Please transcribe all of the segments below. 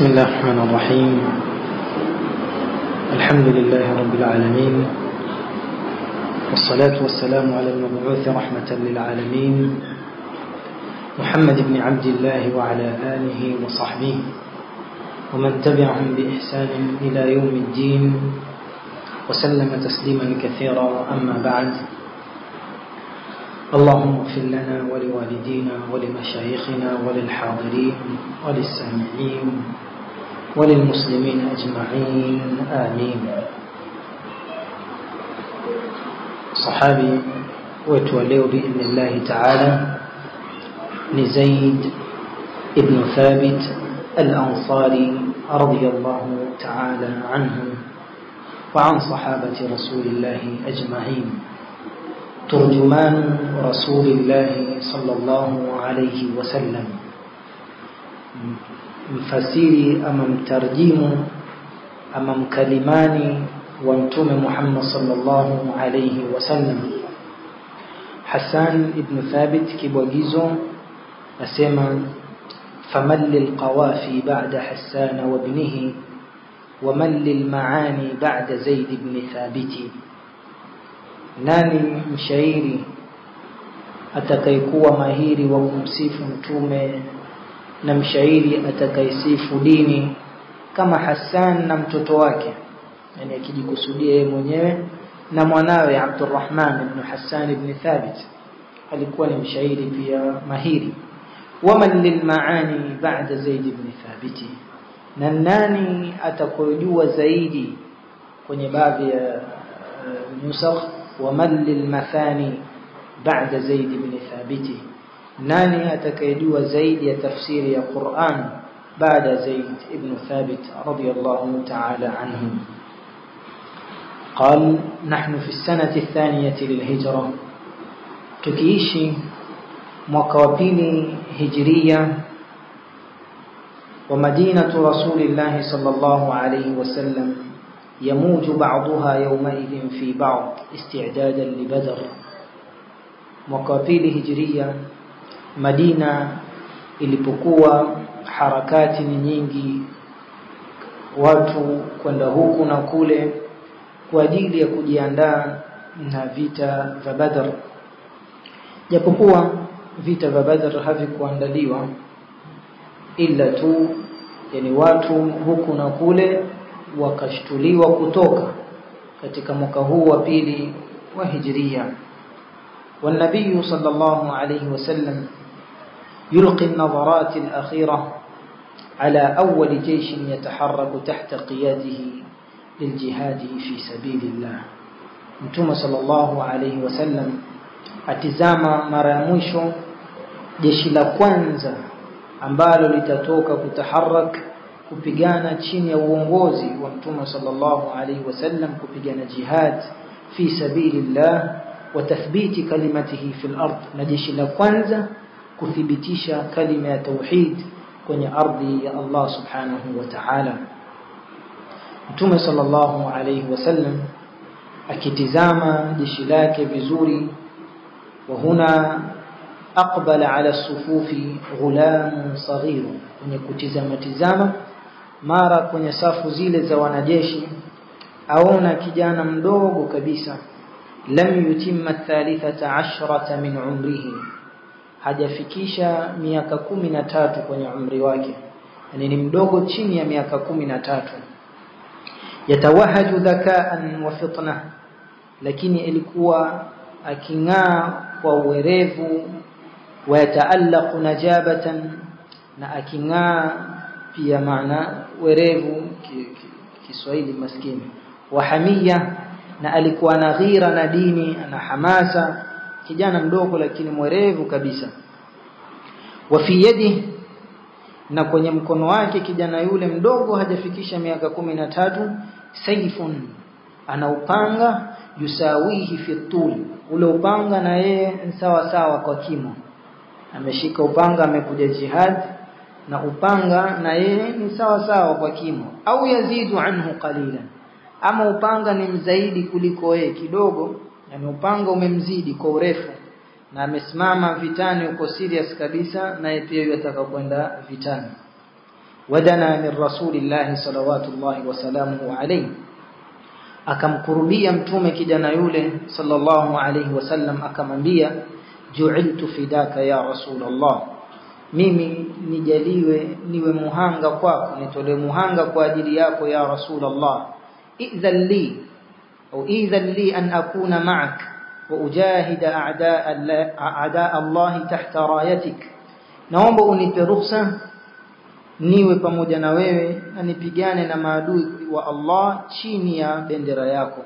بسم الله الرحمن الرحيم. الحمد لله رب العالمين، والصلاة والسلام على المبعوث رحمة للعالمين محمد بن عبد الله وعلى آله وصحبه ومن تبعهم بإحسان إلى يوم الدين وسلم تسليما كثيرا. أما بعد، اللهم اغفر لنا ولوالدينا ولمشايخنا وللحاضرين وللسامعين وللمسلمين أجمعين، آمين. صحابي وتوليه بإذن الله تعالى زيد ابن ثابت الأنصاري رضي الله تعالى عنه وعن صحابة رسول الله أجمعين، ترجمان رسول الله صلى الله عليه وسلم، mfasiri ama mtarjimu ama mkalimani wa mtume Muhammad sallallahu alayhi wasallam. Hassan ibn Thabit kibwagizo asema faman lilqawafi ba'da Hassan wa ibnihi wa man lilmaani ba'da Zaid ibn Thabit. Nani mshairi atakayekuwa mahiri wa kumsifu mtume na mshairi atakayesifu dini kama Hassan na mtoto wake, yani akijikusudia yeye mwenyewe na mwanawe Abdurrahman ibn Hassan ibn Thabit, alikuwa ni mshairi pia mahiri. Waman lilmaani ba'da Zaid ibn Thabit, na nani atakayojua zaidi kwenye baadhi ya nusakh waman lilmathani ba'da Zaid ibn Thabit, nani atakayejua zaidi ya tafsiri ya Qur'an baada Zaid ibn Thabit radiyallahu ta'ala anhu. قال نحن في السنة الثانية للهجرة، tukiishi mwaka wa pili hijria, wa madinatu rasulillah sallallahu alayhi wasallam yamuju ba'daha yawmaidhin fi ba'd isti'dadan li Badr. Mwaka wa pili hijria, Madina ilipokuwa harakati ni nyingi, watu kwenda huku na kule kwa ajili ya kujiandaa na vita vya Badr. Japokuwa vita vya Badr havikuandaliwa ila tu, yani watu huku na kule wakashtuliwa kutoka katika mwaka huu wa pili wa hijria. والنبي صلى الله عليه وسلم يلقي النظرات الأخيرة على أول جيش يتحرك تحت قياده للجهاد في سبيل الله. متوم صلى الله عليه وسلم atizama mara ya mwisho jeshi la kwanza ambalo litatoka kutaharak kupigana chini ya uongozi wa Mtume sallallahu alaihi wasallam, kupigana jihad fi sabilillah wa tathbiti kalimatihi fil ard, na jeshi la kwanza kuthibitisha kalima ya tauhid kwenye ardhi ya Allah subhanahu wa ta'ala. Mtume sallallahu alayhi wasallam akitizama jeshi lake vizuri, wa huna aqbala ala sufufi ghulam saghir, kwenye kutizama mara kwenye safu zile za wanajeshi aona kijana mdogo kabisa, lam yutimma 13 min umrihi, hajafikisha miaka 13 kwenye umri wake, yani ni mdogo chini ya miaka 13. Yatawahaju dhakaan wa fitna, lakini ilikuwa aking'aa kwa uwerevu, wa yataallaqu najabatan, na aking'aa pia maana werevu Kiswahili maskini, wa hamia, na alikuwa na ghira na dini na hamasa, kijana mdogo lakini mwerevu kabisa. Wa fi yadi, na kwenye mkono wake kijana yule mdogo hajafikisha miaka 13, sayfun, ana upanga, yusawihi fi tul, ule upanga na yeye sawa sawa kwa kimo, ameshika upanga, amekuja jihad na upanga na yeye ni sawa sawa kwa kimo, au yazidu anhu qalilan, ama upanga ni mzaidi kuliko yeye kidogo, yani upanga umemzidi kwa urefu, na amesimama vitani, uko serious kabisa, na yeye pia yataka kwenda vitani. ودنا من رسول الله صلوات الله وسلامه عليه akamkurubia mtume kijana yule sallallahu alayhi wasallam akamwambia ju'iltu fidaka ya rasulullah mimi nijaliwe niwe muhanga kwako nitolee muhanga kwa ajili yako ya rasulullah idhan li an akuna ma'ak wa ujahida a'da Allah tahta rayatik naomba unipe ruhusa niwe pamoja na wewe na nipigane na maadui wa Allah chini ya bendera yako.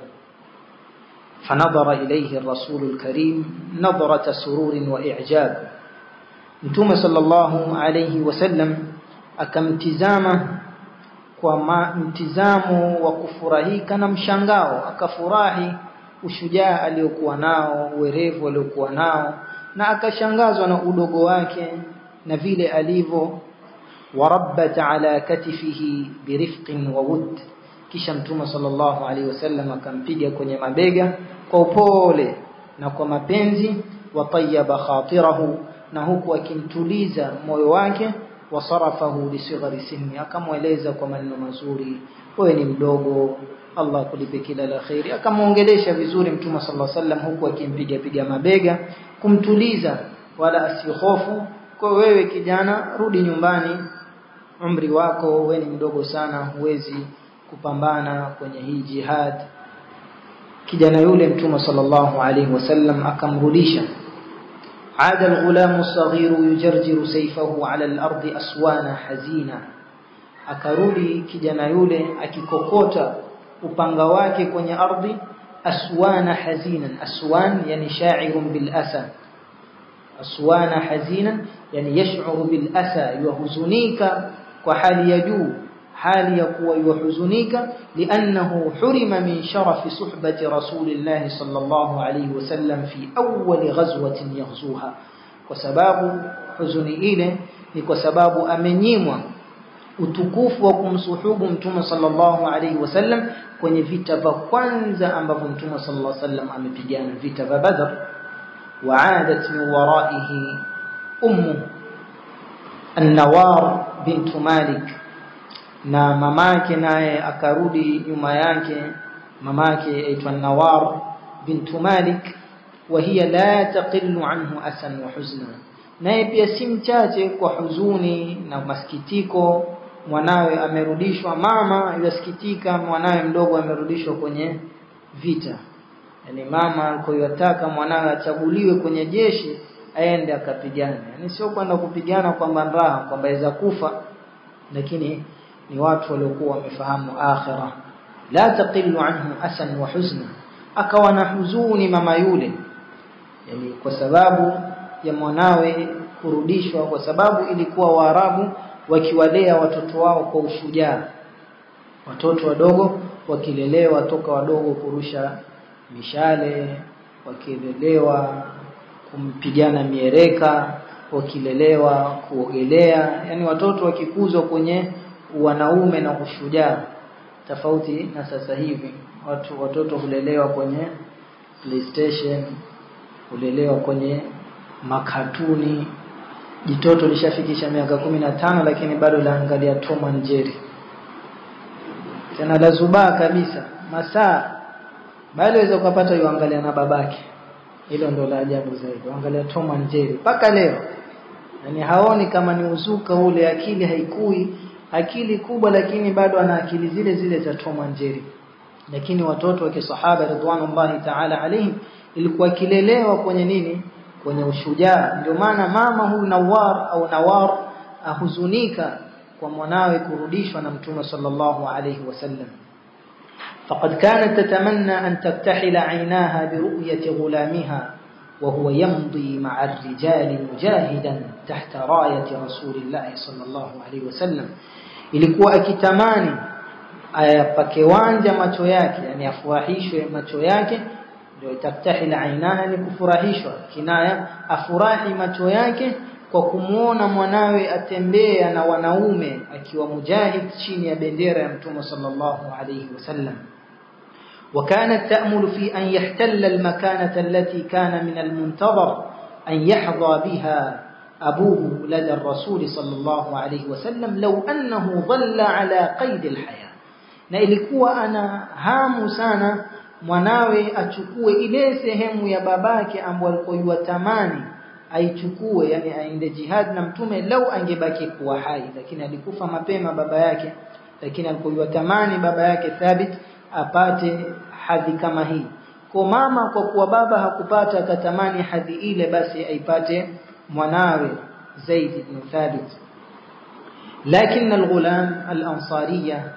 Fanadhara ilayhi ar-rasulul karim nadrata sururin wa i'jab. Mtume sallallahu alayhi wasallam akamtizama kwa mtizamo wa kufurahika na mshangao, akafurahi ushujaa aliokuwa nao, werevu aliokuwa nao, na akashangazwa na udogo wake na vile alivyo. وربت على كتفه برفق وود kisha mtume sallallahu alaihi wasallam akampiga kwenye mabega kwa upole na kwa mapenzi wa tayyaba khatirahu na huku akimtuliza moyo wake wasarafahu lisighari sinni akamweleza kwa maneno mazuri wewe ni mdogo Allah akulipe kila la khairi akamuongelesha vizuri mtume sallallahu alaihi wasallam huku akimpiga mabega kumtuliza wala asihofu kwa wewe kijana rudi nyumbani umri wako wewe ni mdogo sana huwezi kupambana kwenye hii jihad kijana yule mtume sallallahu alayhi wasallam akamrudisha ada al-ghulam as-saghir yujarjiru sayfahu ala al-ard aswana hazina akarudi kijana yule akikokota upanga wake kwenye ardhi aswana hazinan aswan yani sha'irun bil asa aswana hazinan yani yash'uru bil asa yuhuzunika kwa hali ya juu hali ya kuwa yuhuzunika li'annahu hurima min sharafi suhbati rasulillah sallallahu alayhi wasallam fi awwal ghazwatin yaghzuha kwa sababu huzuni ile ni kwa sababu amenyimwa utukufu wa kumsuhubu mtume sallallahu alayhi wasallam kwenye vita vya kwanza ambavyo mtume sallallahu alayhi wasallam amepigana vita vya Badr وعادت من ورائه النوار بنت مالك na mamake naye akarudi nyuma yake mamake aitwa Nawar bint Malik wa hiya la taqillu anhu asan wa huzna naye pia si mchache kwa huzuni na masikitiko mwanawe amerudishwa mama yasikitika mwanawe mdogo amerudishwa kwenye vita yani mama alikoyataka mwanawe achaguliwe kwenye jeshi aende akapigane yani sio kwenda kupigana kwamba raha kwamba aweza kufa lakini ni watu waliokuwa wamefahamu akhirah la taqillu anhu asan wa huzna akawa na huzuni mama yule yani kwa sababu ya mwanawe kurudishwa kwa sababu ilikuwa Waarabu wakiwalea watoto wao kwa ushujaa watoto wadogo wakilelewa toka wadogo kurusha mishale wakilelewa kumpigana miereka wakilelewa kuogelea yani watoto wakikuzwa kwenye wanaume na ushujaa tofauti na sasa hivi watoto hulelewa kwenye PlayStation hulelewa kwenye makatuni jitoto lishafikisha miaka 15 lakini bado laangalia Tom and Jerry tena lazubaa kabisa masaa bado waweza kupata yuangalia na babake hilo ndo la ajabu zaidi angalia Tom and Jerry mpaka leo yani haoni kama ni uzuka ule akili haikui akili kubwa lakini bado ana akili zile zile za Tom and Jerry lakini watoto wa kisahaba ridwanullahi ta'ala alayhim ilikuwa kilelewa kwenye nini kwenye ushujaa ndio maana mama huyu Nawar ahuzunika kwa mwanawe kurudishwa na mtume sallallahu alayhi wasallam فقد كانت تتمنى أن تكتحل عيناها برؤية غلامها وهو يمضي مع الرجال مجاهدا تحت راية رسول الله صلى الله عليه وسلم ilikuwa akitamani ayapake wanja macho yake yani afurahishwe macho yake ndio taktahila ainaha ni kufurahishwa kinaya afurahi macho yake kwa kumuona mwanawe atembea na wanaume akiwa mujahid chini ya bendera ya mtume sallallahu alayhi wasallam وكانت تأمل في أن يحتل المكانة التي كان من المنتظر أن يحظى بها أبوه لدى الرسول صلى الله عليه وسلم لو أنه ظل على قيد الحياة. na ilikuwa ana hamu sana mwanawe achukue ile sehemu ya babake ambayo alikuwa tamani aichukue, yani aende jihad na mtume lau angebaki kuwa hai, lakini alikufa mapema baba yake, lakini alikuwa tamani baba yake Thabit apate hadhi kama hii. Kwa mama, kwa kuwa baba hakupata akatamani hadhi ile, basi aipate mwanawe Zaid ibn Thabit. لكن الغلام الأنصارية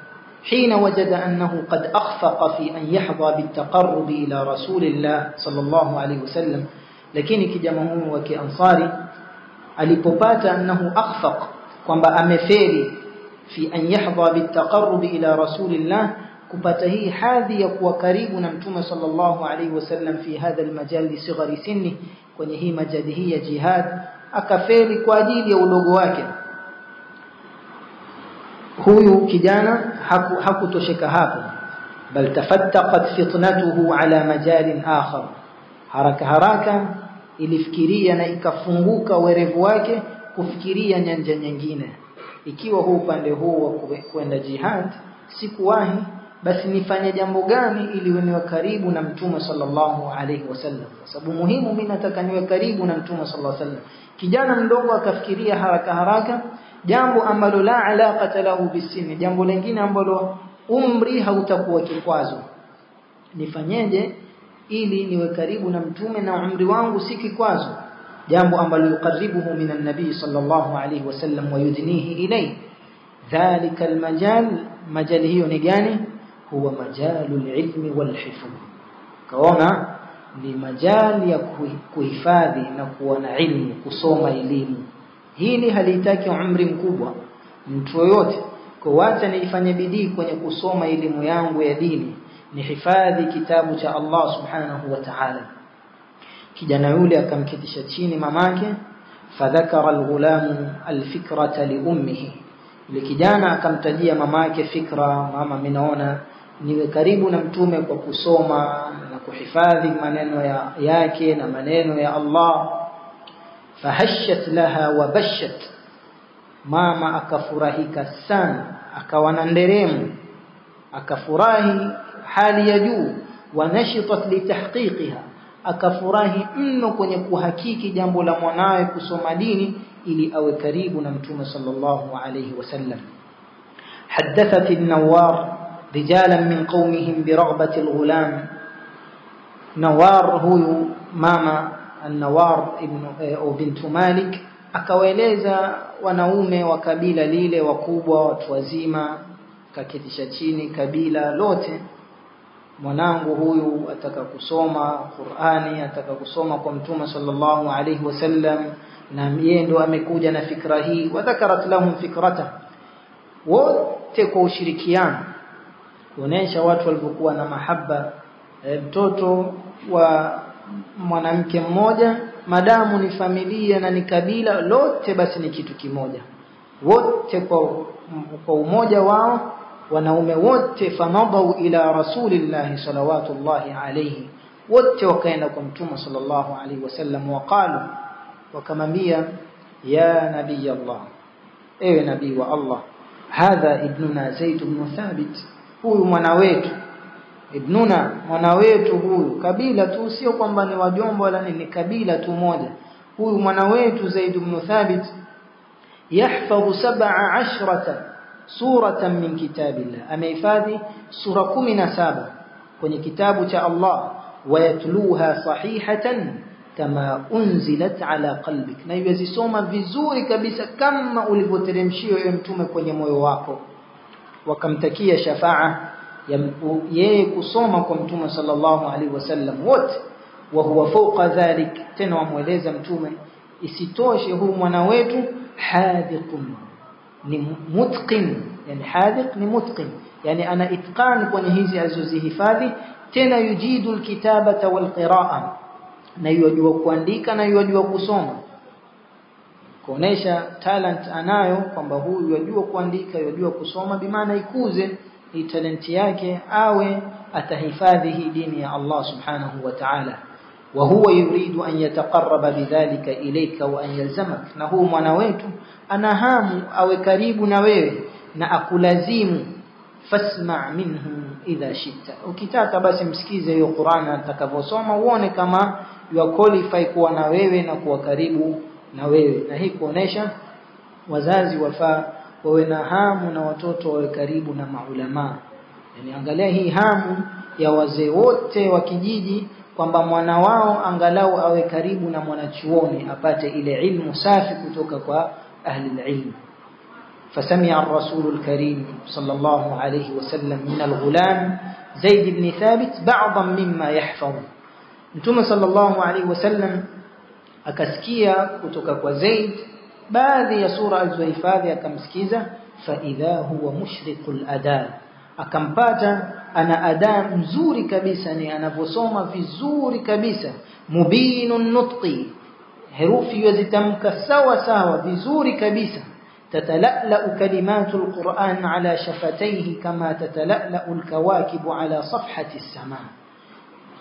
حين وجد أنه قد أخفق في أن يحظى بالتقرب إلى رسول الله صلى الله عليه وسلم، لكن كجمعه وكأنصاري alipopata أنه أخفق kwamba amefeli في أن يحظى بالتقرب إلى رسول الله, kupata hii hadhi ya kuwa karibu na mtume sallallahu alaihi wasallam fi hadha almajal li sighari sinni, kwenye hii majali hii ya jihad, akafeli kwa ajili ya udogo wake. Huyu kijana hakutosheka hapo, bal tafattaqat fitnatuhu ala majalin akhar, haraka ilifikiria na ikafunguka werevu wake kufikiria nyanja nyingine. Ikiwa huu upande huu wa kwenda jihad sikuwahi, basi nifanye jambo gani ili niwe karibu na mtume sallallahu alaihi wasallam, kwa sababu muhimu mimi nataka niwe karibu na mtume sallallahu alaihi wasallam. Kijana mdogo akafikiria haraka jambo ambalo la alaqata lahu bisinni, jambo lingine ambalo umri hautakuwa kikwazo. Nifanyeje ili niwe karibu na mtume na umri wangu si kikwazo, jambo ambalo yukaribuhu min an-nabii sallallahu alaihi wasallam wa yudnihi ilayhi. Dhalika al-majal, majal hiyo ni gani? Huwa majalul ilmi wal hifdh. Kaona ni majali ya kuhifadhi na kuwa na ilmu, kusoma elimu. Hili halitaki umri mkubwa mtu yote, kwa wacha nifanye bidii kwenye kusoma elimu yangu ya dini, nihifadhi kitabu cha Allah subhanahu wa ta'ala. Kijana yule akamketisha chini mamake, fadhakara alghulamu alfikrata li ummihi. Yule kijana akamtajia mamake fikra, mama mimi naona niwe karibu na mtume kwa kusoma na kuhifadhi maneno yake na maneno ya Allah. Fahashat laha wa bashat, mama akafurahika sana, akawa na nderemu, akafurahi hali ya juu. Wa nashitat li tahqiqiha, akafurahi mno kwenye kuhakiki jambo la mwanawe kusoma dini ili awe karibu na mtume sallallahu alayhi wasallam. Haddathat an-Nawar rijalan min qawmihim bi raghbati al-ghulam. Nawar huyu mama an-Nawar ibn bint Malik akawaeleza wanaume wa kabila lile wakubwa, watu wazima, kaketisha chini kabila lote, mwanangu huyu ataka kusoma Qur'ani, ataka kusoma kwa mtume sallallahu alayhi wasallam, na yeye ndo amekuja na fikra hii. Wadhakarat lahum fikrata, wote kwa ushirikiano kuonesha watu walivyokuwa na mahaba. Mtoto wa mwanamke mmoja madamu ni familia na ni kabila lote, basi ni kitu kimoja, wote kwa umoja wao, wanaume wote. Famadau ila rasulillahi salawatullahi alayhi, wote wakaenda kwa mtume sallallahu alayhi wasallam. Waqalu, wakamwambia, ya nabii Allah, ewe nabii wa Allah, hadha ibnuna Zaid ibn Thabit, huyu mwana wetu. Ibnuna, mwana wetu huyu, kabila tu, sio kwamba ni wajomba wala ni kabila tu moja. Huyu mwana wetu Zaid ibn Thabit yahfadhu 17 suratan min kitabillah, amehifadhi sura 17 kwenye kitabu cha Allah. Wayatluha sahihatan kama unzilat ala qalbik, na yuzisoma vizuri kabisa kama ulivyoteremshiwa ewe mtume kwenye moyo wako. Wakamtakia shafaa yeye kusoma kwa mtume sallallahu alaihi wasallam wote. Wa huwa fawqa dhalik, tena wamueleza mtume isitoshe huyu mwana wetu hadiqun, ni mutqin, yani hadiq ni mutqin, yani ana itqan kwenye hizi azozihifadhi. Tena yujidu alkitabata walqiraa, na yajua kuandika na yajua kusoma, kuonesha talent anayo kwamba huyu yajua kuandika yajua kusoma, bimaana ikuze hii talent yake, awe atahifadhi hii dini ya Allah subhanahu wa ta'ala. wa huwa yuridu an yataqarraba bidhalika ilayka wa an yalzamak, na huyu mwana wetu ana hamu awe karibu na wewe na akulazimu. Fasma' minhu idha shi'ta, ukitaka basi msikize hiyo Qur'an atakavosoma uone kama you are qualify kuwa na wewe na kuwa karibu na wewe. Na hii kuonesha wazazi wafaa wawe na hamu na watoto wawe karibu na maulama. Yani angalia hii hamu ya wazee wote wa kijiji kwamba mwana wao angalau awe karibu na mwanachuoni apate ile ilmu safi kutoka kwa ahli ilmu. فسمع الرسول الكريم صلى الله عليه وسلم من الغلام زيد بن ثابت بعضا مما يحفظ. Mtume sallallahu alayhi wasallam akasikia kutoka kwa Zaid baadhi ya sura alizohifadhi, akamsikiza. Fa idha huwa mushriqul ada, akampata ana ada mzuri kabisa, ni anavosoma vizuri kabisa. Mubinun nutqi, herufi yazitamka sawa sawa vizuri kabisa. تتلألأ كلمات القرآن على شفتيه كما تتلألأ الكواكب على صفحة السماء.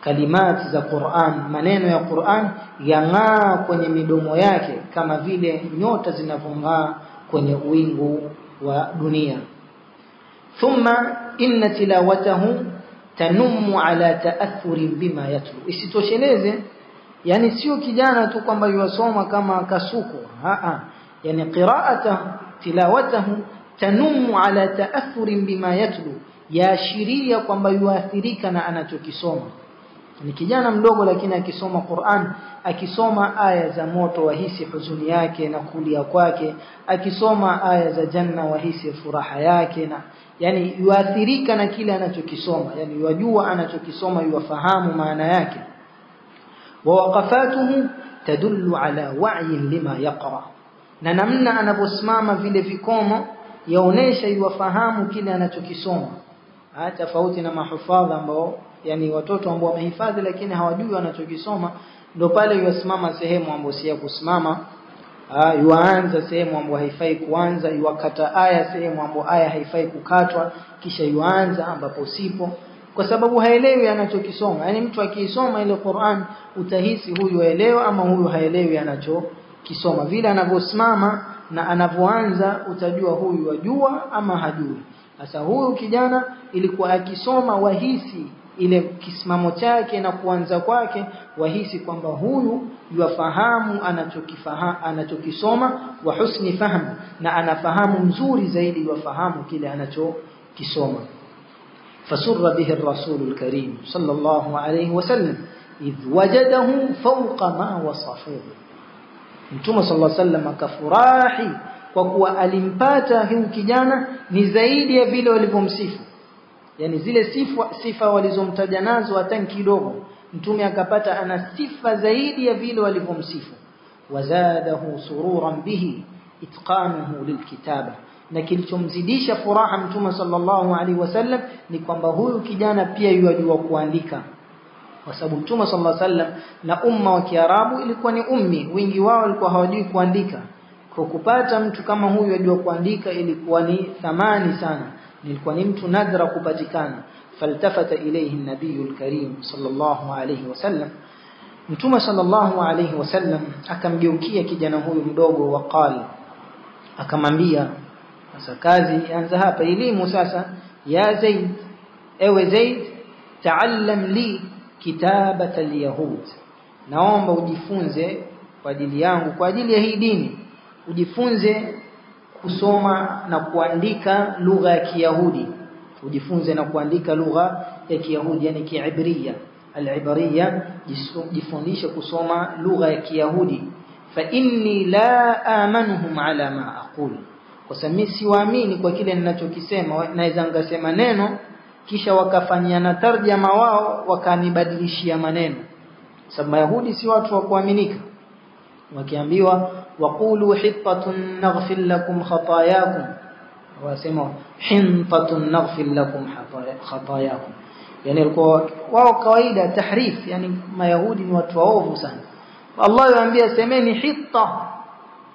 كلمات za Qur'an, maneno ya Qur'an yang'aa kwenye midomo yake kama vile nyota zinavong'aa kwenye wingu wa dunia. Thumma inna tilawatahu tanummu ala ta'athuri bima yatlu. Isitosheleze, yani sio kijana tu kwamba yusoma kama kasuku, yani qira'atuhu tilawatuhu tanummu ala ta'athuri bima yatlu, yaashiria kwamba yuathirika na anachokisoma. Ni kijana mdogo lakini akisoma Qur'an, akisoma aya za moto wahisi huzuni yake na kulia kwake, akisoma aya za janna wahisi furaha yake, na yani yuathirika na kile anachokisoma, yani yajua anachokisoma, yufahamu maana yake. Wa waqafatuhu tadullu ala wa'yin lima yaqra, na namna anaposimama vile vikomo yaonesha yufahamu kile anachokisoma. Tofauti na mahufadha ambao yani watoto ambao wamehifadhi lakini hawajui wanachokisoma, ndio pale yusimama sehemu ambayo si ya kusimama, yuanza sehemu ambayo haifai kuanza, yuakata aya sehemu ambayo aya haifai kukatwa, kisha yuanza ambapo sipo, kwa sababu haelewi anachokisoma. Yani mtu akisoma ile Qur'an utahisi huyu aelewa ama huyu haelewi anachokisoma. Vile anavyosimama na anavyoanza utajua huyu wajua ama hajui. Sasa huyu kijana ilikuwa akisoma wahisi ile kisimamo chake na kuanza kwake, wahisi kwamba huyu yufahamu anachokisoma, wa husni fahamu, na anafahamu mzuri zaidi, yufahamu kile anachokisoma. Fasurra bihi ar-rasulul karim sallallahu alayhi wasallam idh wajadahu fawqa ma wasafuhu. Mtume sallallahu alayhi wasallam akafurahi kwa kuwa alimpata huyu kijana ni zaidi ya vile walivyomsifu. Yani zile sifa walizomtaja nazo hata kidogo, mtume akapata ana sifa zaidi ya vile walivyomsifu. Wazadahu sururan bihi itqanuhu lilkitaba, na kilichomzidisha furaha mtume sallallahu alaihi wasallam ni kwamba huyu kijana pia yajua kuandika, kwa sababu mtume sallallahu alaihi wasallam na umma wa Kiarabu ilikuwa ni ummi, wengi wao walikuwa hawajui kuandika. Kwa kupata mtu kama huyu yajua kuandika ilikuwa ni thamani sana, ilikuwa ni mtu nadra kupatikana. Faltafata ilayhi an-nabiyul karim sallallahu alayhi wasallam, mtume sallallahu alayhi wasallam akamgeukia kijana huyu mdogo, waqala, akamwambia, sasa kazi anza hapa, elimu sasa. Ya Zaid, ewe Zaid, ta'allam li kitabata al-yahud, naomba ujifunze kwa ajili yangu, kwa ajili ya hii dini, ujifunze kusoma na kuandika lugha ya Kiyahudi. Ujifunze na kuandika lugha ya Kiyahudi, yani Kiibriya, al-Ibriya, jifundishe kusoma lugha ya Kiyahudi. Fa inni la amanuhum ala ma aqul, kwa sababu mimi siwaamini kwa kile ninachokisema. Naweza ngasema neno kisha wakafanyana tarjama wao wakanibadilishia maneno, sababu Yahudi si watu wa kuaminika. Wakiambiwa waqulu hittatun naghfir lakum khatayakum, wasema hintatun naghfir lakum khatayakum, yani walikuwa wao kawaida tahrif. Yani Mayahudi ni watu waovu sana. Allah yaambia semeni hitta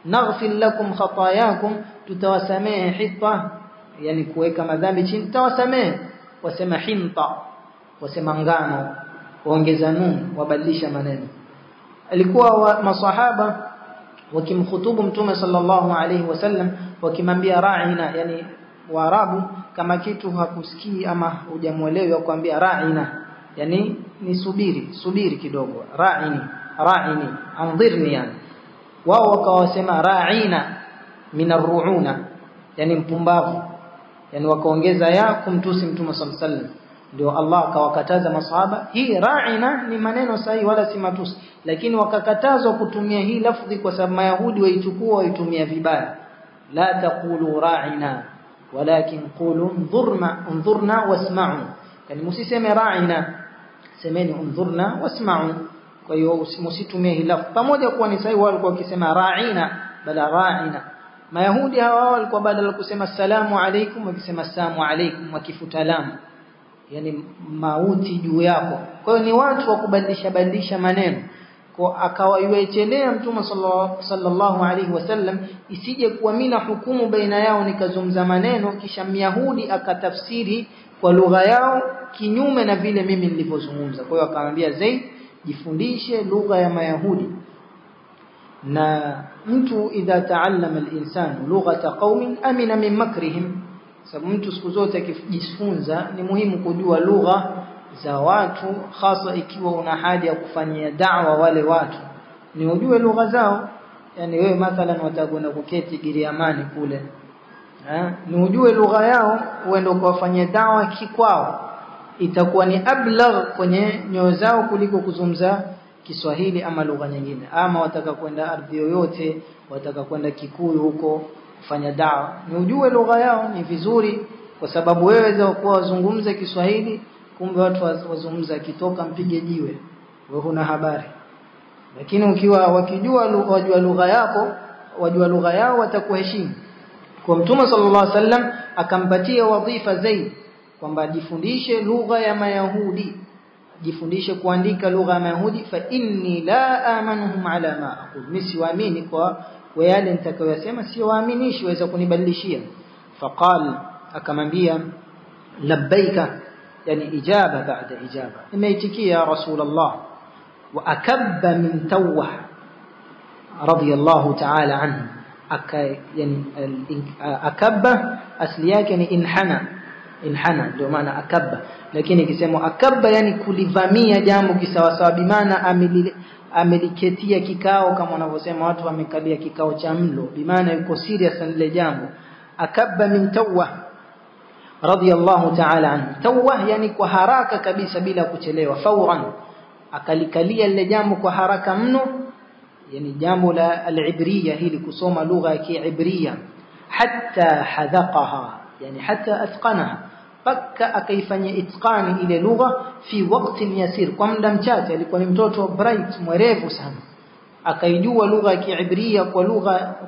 naghfir lakum khatayakum, tutawasamehe. hitta yani kuweka madhambi chini, tutawasamehe. Wasema hinta, wasema ngano, waongeza nun, wabadilisha maneno. Alikuwa masahaba wakimkhutubu mtume sallallahu alayhi wasallam wakimwambia ra'ina, yani Waarabu kama kitu hakusikii ama hujamuelewa kuambia ra'ina, yani ni subiri kidogo, ra'ini anzirni, yani wao wakawasema ra'ina min ar-ru'una, yani mpumbavu, yani wakaongeza ya kumtusi mtume sallallahu alayhi wasallam. Ndio Allah akawakataza masahaba, hii ra'ina ni maneno sahihi wala si matusi, lakini wakakatazwa kutumia hii lafzi kwa sababu Mayahudi waichukua waitumia vibaya. La taqulu ra'ina walakin qulu unzurna wasma'u, yani msiseme ra'ina, semeni unzurna wasma'u. Kwa hiyo msitumie hii lafzi, pamoja kuwa ni sahihi walikuwa wakisema ra'ina bala ra'ina. Mayahudi hawa walikuwa badala kusema assalamu alaykum wakisema assalamu alaykum, wakifuta lamu, yani mauti juu yako. Kwa hiyo ni watu wa kubadilisha maneno. Kwa akawaiwechelea mtume sallallahu alaihi wasallam isije kuamina hukumu baina yao nikazungumza maneno kisha Myahudi akatafsiri kwa lugha yao kinyume na vile mimi nilivyozungumza. Kwa hiyo akamwambia Zaid, jifundishe lugha ya Mayahudi. Na mtu idha taallama al-insanu lughata qaumin amina min makrihim, sababu mtu siku zote akijifunza ni muhimu kujua lugha za watu, hasa ikiwa una haja ya kufanyia da'wa wale watu, ni ujue lugha zao. Yani wewe mathalan watakwenda kuketi Giriamani kule, ni ujue lugha yao uende kuwafanyia da'wa kikwao, itakuwa ni ablagh kwenye nyoyo zao kuliko kuzungumza Kiswahili ama lugha nyingine. Ama wataka kwenda ardhi yoyote, wataka kwenda Kikuyu huko kufanya da'wa, ni ujue lugha yao ni vizuri, kwa sababu wewe za kuwa wazungumza Kiswahili kumbe watu wazungumza kitoka mpige jiwe, wewe huna habari. Lakini ukiwa wakijua wajua lugha yako, wajua lugha yao, watakuheshimu. Kwa Mtume sallallahu alaihi wasallam akampatia wadhifa Zaid kwamba jifundishe lugha ya Mayahudi, jifundishe kuandika lugha ya Mayahudi, fa inni la amanuhum ala ma aqul, msiwaamini kwa yale nitakayosema, sio waaminishi waweza kunibadilishia. Faqal, akamwambia labbaika, yani ijaba baada ijaba, nimeitikia ya Rasulullah. Wa akabba min Tawah radiyallahu ta'ala anhu, yani akabba asli yake ni inhana, ndio maana akabba. Lakini ikisema akabba yani kulivamia jambo kisawasawa, bimaana ameliketia kikao, kama wanavyosema watu wamekalia kikao cha mlo, bimaana yuko serious na lile jambo. Akabba min Tawah radiyallahu ta'ala anhu, Tawah yani kwa haraka kabisa bila kuchelewa, fawran, akalikalia lile jambo kwa haraka mno, yani jambo la al-ibriya, hili kusoma lugha ya Kiibriya, hatta hadaqaha, yani hatta atqanaha, paka akaifanyia itqani ile lugha fi waqtin yasir, kwa muda mchache. Alikuwa ni mtoto bright mwerevu sana, akaijua lugha ya Kiibriya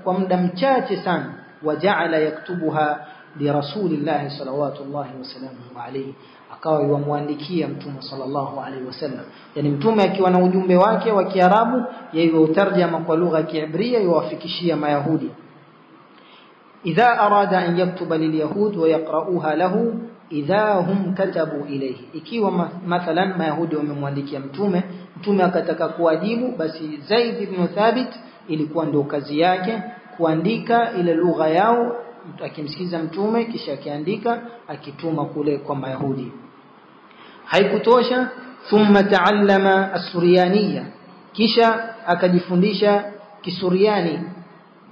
kwa muda mchache sana. Waja'ala yaktubuha li Rasulillah sallallahu wasallam alayhi, akawa yamwandikia mtume sallallahu alayhi wasallam, yani mtume akiwa na ujumbe wake wa Kiarabu yeye utarjama kwa lugha ya Kiibriya yuwafikishia Mayahudi. Idha arada an yaktuba lilyahud wa yaqra'uha lahu idha hum katabu ilayhi, ikiwa mathalan Mayahudi wamemwandikia mtume akataka kuwajibu, basi Zaid ibn Thabit ilikuwa ndio kazi yake kuandika ile lugha yao, akimsikiza mtume kisha akiandika akituma kule kwa Mayahudi. Haikutosha, thumma taallama as-Suryaniya, kisha akajifundisha Kisuriani,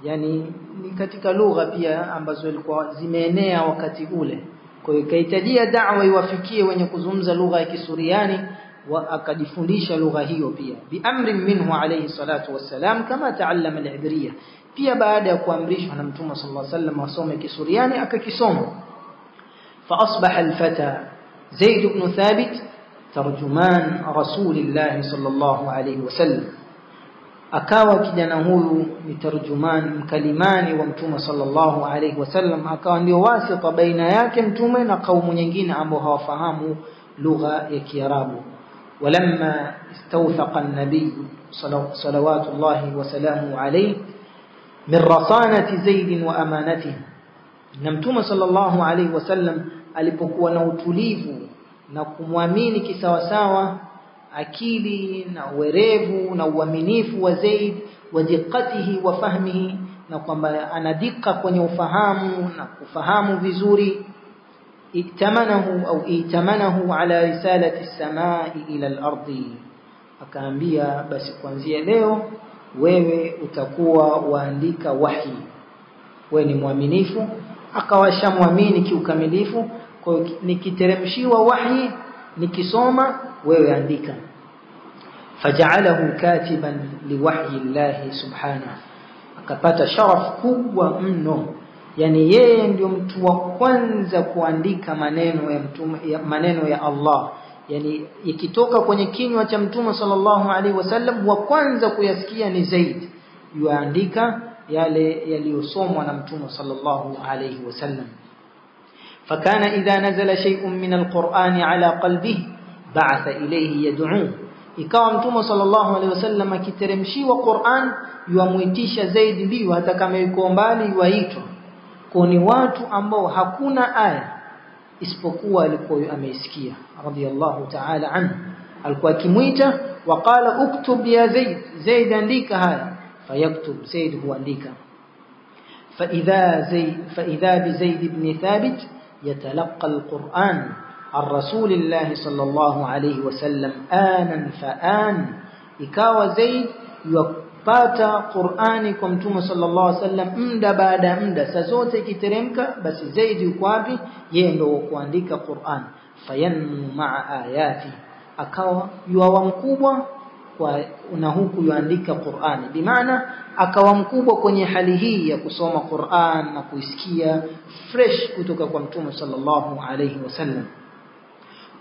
yani ni katika lugha pia ambazo ilikuwa zimeenea wakati ule. Kwa hiyo kahitajia da'wa iwafikie wenye kuzungumza lugha ya Kisuriani, wa akajifundisha lugha hiyo pia bi amrin minhu alayhi salatu wassalam, kama taallama al-Ibriya, pia baada ya kuamrishwa na Mtume sallallahu alaihi wasallam asome Kisuriani akakisoma. Fa asbaha al-fata Zaid ibn Thabit tarjuman Rasulillah sallallahu alaihi wasallam, akawa kijana huyu ni tarjuman, mkalimani wa Mtume sallallahu alaihi wasallam, akawa ndio wasita baina yake mtume na kaumu nyingine ambao hawafahamu lugha ya Kiarabu. Walamma istawthaqa an-nabiy salawatullahi wa salamuhu alayhi min rasanati Zaid wa amanatihi, na Mtume sallallahu alaihi wasallam alipokuwa na utulivu na kumwamini kisawasawa akili na uwerevu na uaminifu wa Zaid wa diqqatihi wa fahmihi, na kwamba anadika kwenye ufahamu na kufahamu vizuri. Itamanahu ala risalati as-samai ila al-ardi, akaambia basi kuanzia leo wewe utakuwa waandika wahi, wewe ni muaminifu. Akawashamwamini kiukamilifu, kwa nikiteremshiwa wahi nikisoma wewe andika. Faja'alahu katiban liwahyi Allah subhanahu, akapata sharaf kubwa mno, yani yeye ndio mtu wa kwanza kuandika maneno ya Allah, yani ikitoka kwenye kinywa cha Mtume sallallahu alaihi wasallam wa kwanza kuyasikia ni Zaid, yuandika yale yaliyosomwa na Mtume sallallahu alaihi wasallam. Fakana idha nazala shay'un min alqur'ani ala qalbihi ba'atha ilayhi yad'u, ikawa Mtume sallallahu alaihi wasallam akiteremshiwa Qur'an yuamuitisha Zaid, ndio hata kama yuko mbali yuaitwa. Kwa ni watu ambao hakuna aya isipokuwa alikuwa ameisikia radiyallahu ta'ala anhu. Alikuwa akimuita waqala uktub ya Zaid, Zaid andika haya, fayaktub, Zaid huandika. فإذا بزيد بن ثابت يتلقى القرآن عن رسول الله صلى الله عليه وسلم آنا فآن، ikawa Zaid yupata Qur'ani kwa Mtume sallallahu alaihi wasallam muda baada muda, saa zote ikiteremka basi Zaid yuko wapi? Yeye ndio kuandika Qur'an. Fayanmu ma'a ayati, akawa yuwa mkubwa kwa na huku yuandika Qur'ani, bimaana akawa mkubwa kwenye hali hii ya kusoma Qur'an na kuisikia fresh kutoka kwa Mtume sallallahu alaihi wasallam.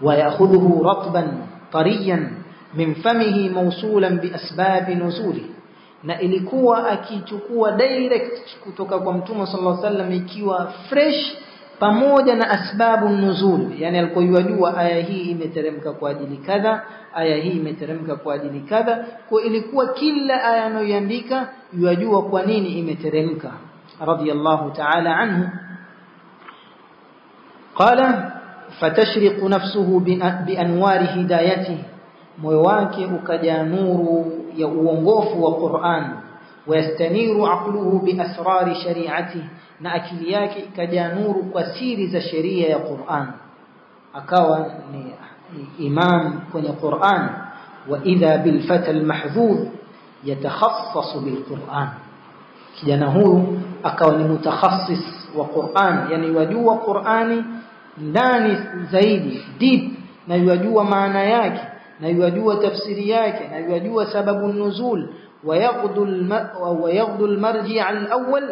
Wa ya'khudhuhu ratban tariyan min famihi mawsulan bi asbab nuzuli, na ilikuwa akichukua direct kutoka kwa Mtume sallallahu alaihi wasallam ikiwa fresh pamoja na asbabu nuzul, yani alikuwa yajua aya hii imeteremka kwa ajili kadha, aya hii imeteremka kwa ajili kadha. Kwa ilikuwa kila aya anayoandika yajua kwa nini imeteremka radiyallahu ta'ala anhu. Qala fatashriqu nafsuhu bi anwari hidayatihi, moyo wake ukajaa nuru ya uongofu wa Qur'an. Wayastaniru aqluhu bi asrari shari'atihi, na akili yake ikajaa nuru kwa siri za sheria ya Qur'an, akawa ni imam kwenye Qur'an. Wa idha bil fata al mahdhur yatakhassasu bil Qur'an, kijana huyu akawa ni mutakhassis wa Qur'an, yani yajua Qur'ani ndani zaidi deep, na yajua maana yake, na yajua tafsiri yake, na yajua sababu nuzul. ويغض المرجع الأول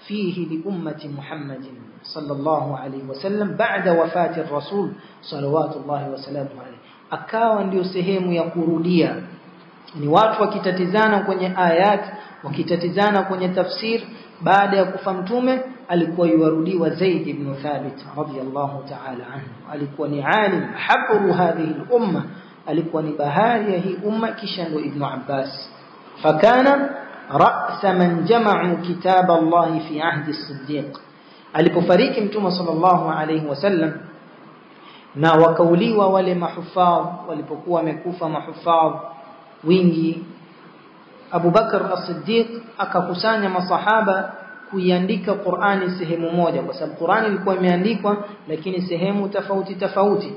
فيه لأمة محمد صلى الله عليه وسلم بعد وفاة الرسول صلوات الله وسلامه عليه. Akawa ndio sehemu ya kurudia, ni watu wakitatizana kwenye ayat, wakitatizana kwenye tafsir baada ya kufa Mtume. Alikuwa yuarudiwa Zaid ibn Thabit radiyallahu ta'ala anhu, alikuwa ni alim habru hadhihi al-umma, alikuwa ni bahari ya hii umma. Kisha ndio Ibn Abbas, fakana رأس من جمعوا كتاب الله في عهد الصديق. alipofariki Mtume sallallahu alayhi wasallam na wakauliwa wale mahufadh, walipokuwa wamekufa mahufadh wingi, Abu Bakar as-Siddiq akakusanya masahaba kuiandika Qur'ani sehemu moja, kwa sababu Qur'ani ilikuwa imeandikwa lakini sehemu tofauti tofauti.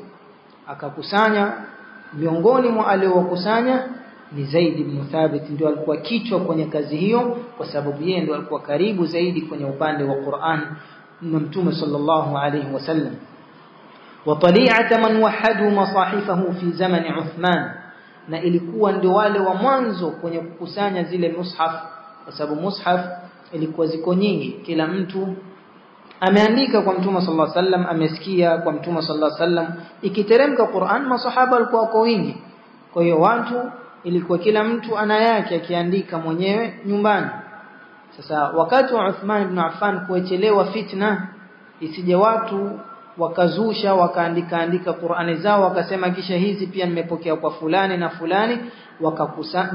Akakusanya, miongoni mwa aliowakusanya ni Zaid ibn Thabit, ndio alikuwa kichwa kwenye kazi hiyo, kwa sababu yeye ndio alikuwa karibu zaidi kwenye upande wa Qur'an na Mtume sallallahu alayhi wasallam. Wa tali'at man wahadu masahifahu fi zaman Uthman, na ilikuwa ndio wale wa mwanzo kwenye kukusanya zile mushaf, kwa sababu mushaf ilikuwa ziko nyingi, kila mtu ameandika kwa Mtume sallallahu alayhi wasallam, amesikia kwa Mtume sallallahu alayhi wasallam. Ikiteremka Qur'an masahaba walikuwa wako wingi, kwa hiyo watu ilikuwa kila mtu ana yake akiandika mwenyewe nyumbani. Sasa wakati wa Uthman ibn Affan kuechelewa fitna isije watu wakazusha wakaandika Qur'ani zao wakasema kisha hizi pia nimepokea kwa fulani na fulani, wakakusanya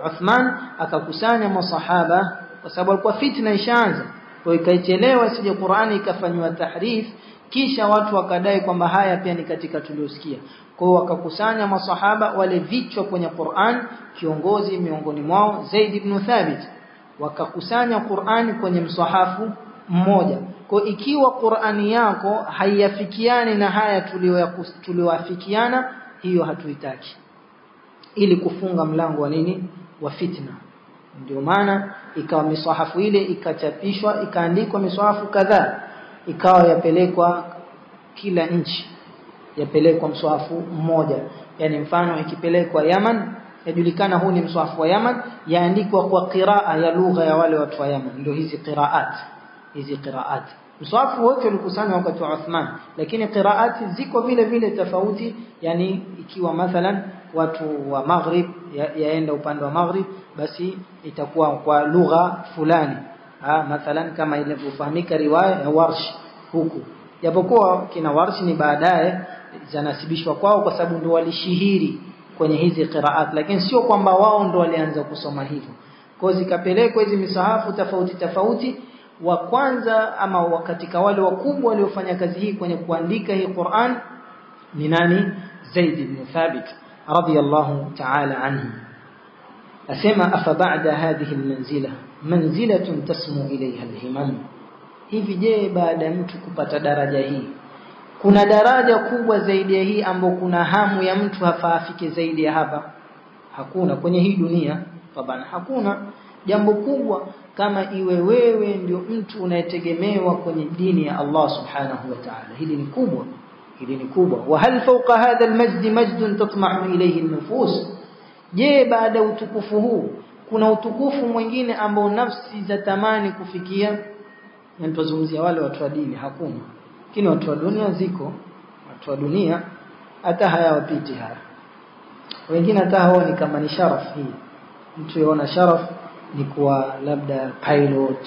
Uthman akakusanya masahaba, kwa sababu alikuwa fitna ishaanza, kwa ikaechelewa isije Qur'ani ikafanywa tahrif kisha watu wakadai kwamba haya pia ni katika tuliosikia. Kwa hiyo wakakusanya masahaba wale vichwa kwenye Qur'an, kiongozi miongoni mwao Zaid ibn Thabit, wakakusanya Qur'ani kwenye msahafu mmoja. Kwa ikiwa Qur'ani yako haiyafikiani na haya tulioafikiana, hiyo hatuitaki, ili kufunga mlango wa nini, wa fitna. Ndio maana ikawa misahafu ile ikachapishwa, ikaandikwa misahafu kadhaa, ikawa yapelekwa kila nchi, yapelekwa msahafu mmoja. Yani mfano ikipelekwa Yaman, yajulikana huu ni msahafu wa Yaman, yaandikwa kwa qiraa ya lugha ya wale watu wa Yaman. Ndio hizi qiraat. Msahafu wote ulikusanywa wakati wa Uthman, lakini qiraati ziko vile vile tofauti. Yani ikiwa mathalan watu wa Maghrib yaenda upande wa Maghrib, basi itakuwa kwa lugha fulani. Mathalan kama ilivyofahamika riwaya ya Warsh huku, japokuwa kina Warsh ni baadaye zanasibishwa kwao kwa sababu ndio walishihiri kwenye hizi qiraat, lakini sio kwamba wao ndio walianza kusoma hivyo. Kwa zikapelekwa hizi misahafu tofauti. Wa kwanza ama katika wale wakubwa waliofanya kazi hii kwenye kuandika hii Qur'an ni nani? Zaid ibn Thabit radiyallahu ta'ala anhu. Asema afa ba'da hadhihi almanzila manzilatun tasmu ilayha alhimam. Hivi je, baada mtu kupata daraja hii kuna daraja kubwa zaidi ya hii ambapo kuna hamu ya mtu afike zaidi ya hapa? Hakuna kwenye hii dunia, tabana hakuna jambo kubwa kama iwe wewe ndio mtu unayetegemewa kwenye dini ya Allah subhanahu wa ta'ala. Hili ni kubwa. Wa hal fawqa hadha almajd majdun tatma'u ilayhi an-nufus. Je, baada utukufu huu kuna utukufu mwingine ambao nafsi za tamani kufikia? Na tuzungumzia wale watu wa dini, hakuna. Lakini watu wa dunia ziko, watu wa dunia hata hayawapiti haya. Wengine hata haoni kama ni sharaf hii. Mtu yaona sharaf ni kuwa labda pilot,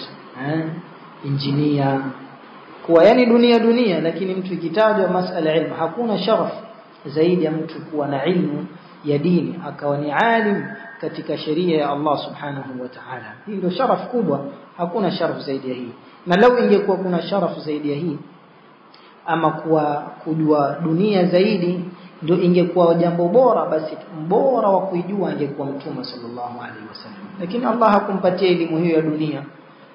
engineer, kuwa yani dunia, lakini mtu ikitajwa masala ilmu, hakuna sharaf zaidi ya mtu kuwa na ilmu ya dini, akawa ni alim katika sheria ya Allah subhanahu wa ta'ala. Hii ndio sharaf kubwa, hakuna sharaf zaidi ya hii. Na lau ingekuwa kuna sharaf zaidi ya hii, ama kujua dunia zaidi ndio ingekuwa jambo bora, basi bora wa kuijua angekuwa Mtume sallallahu alaihi wasallam. Lakini Allah hakumpatia elimu hiyo ya dunia.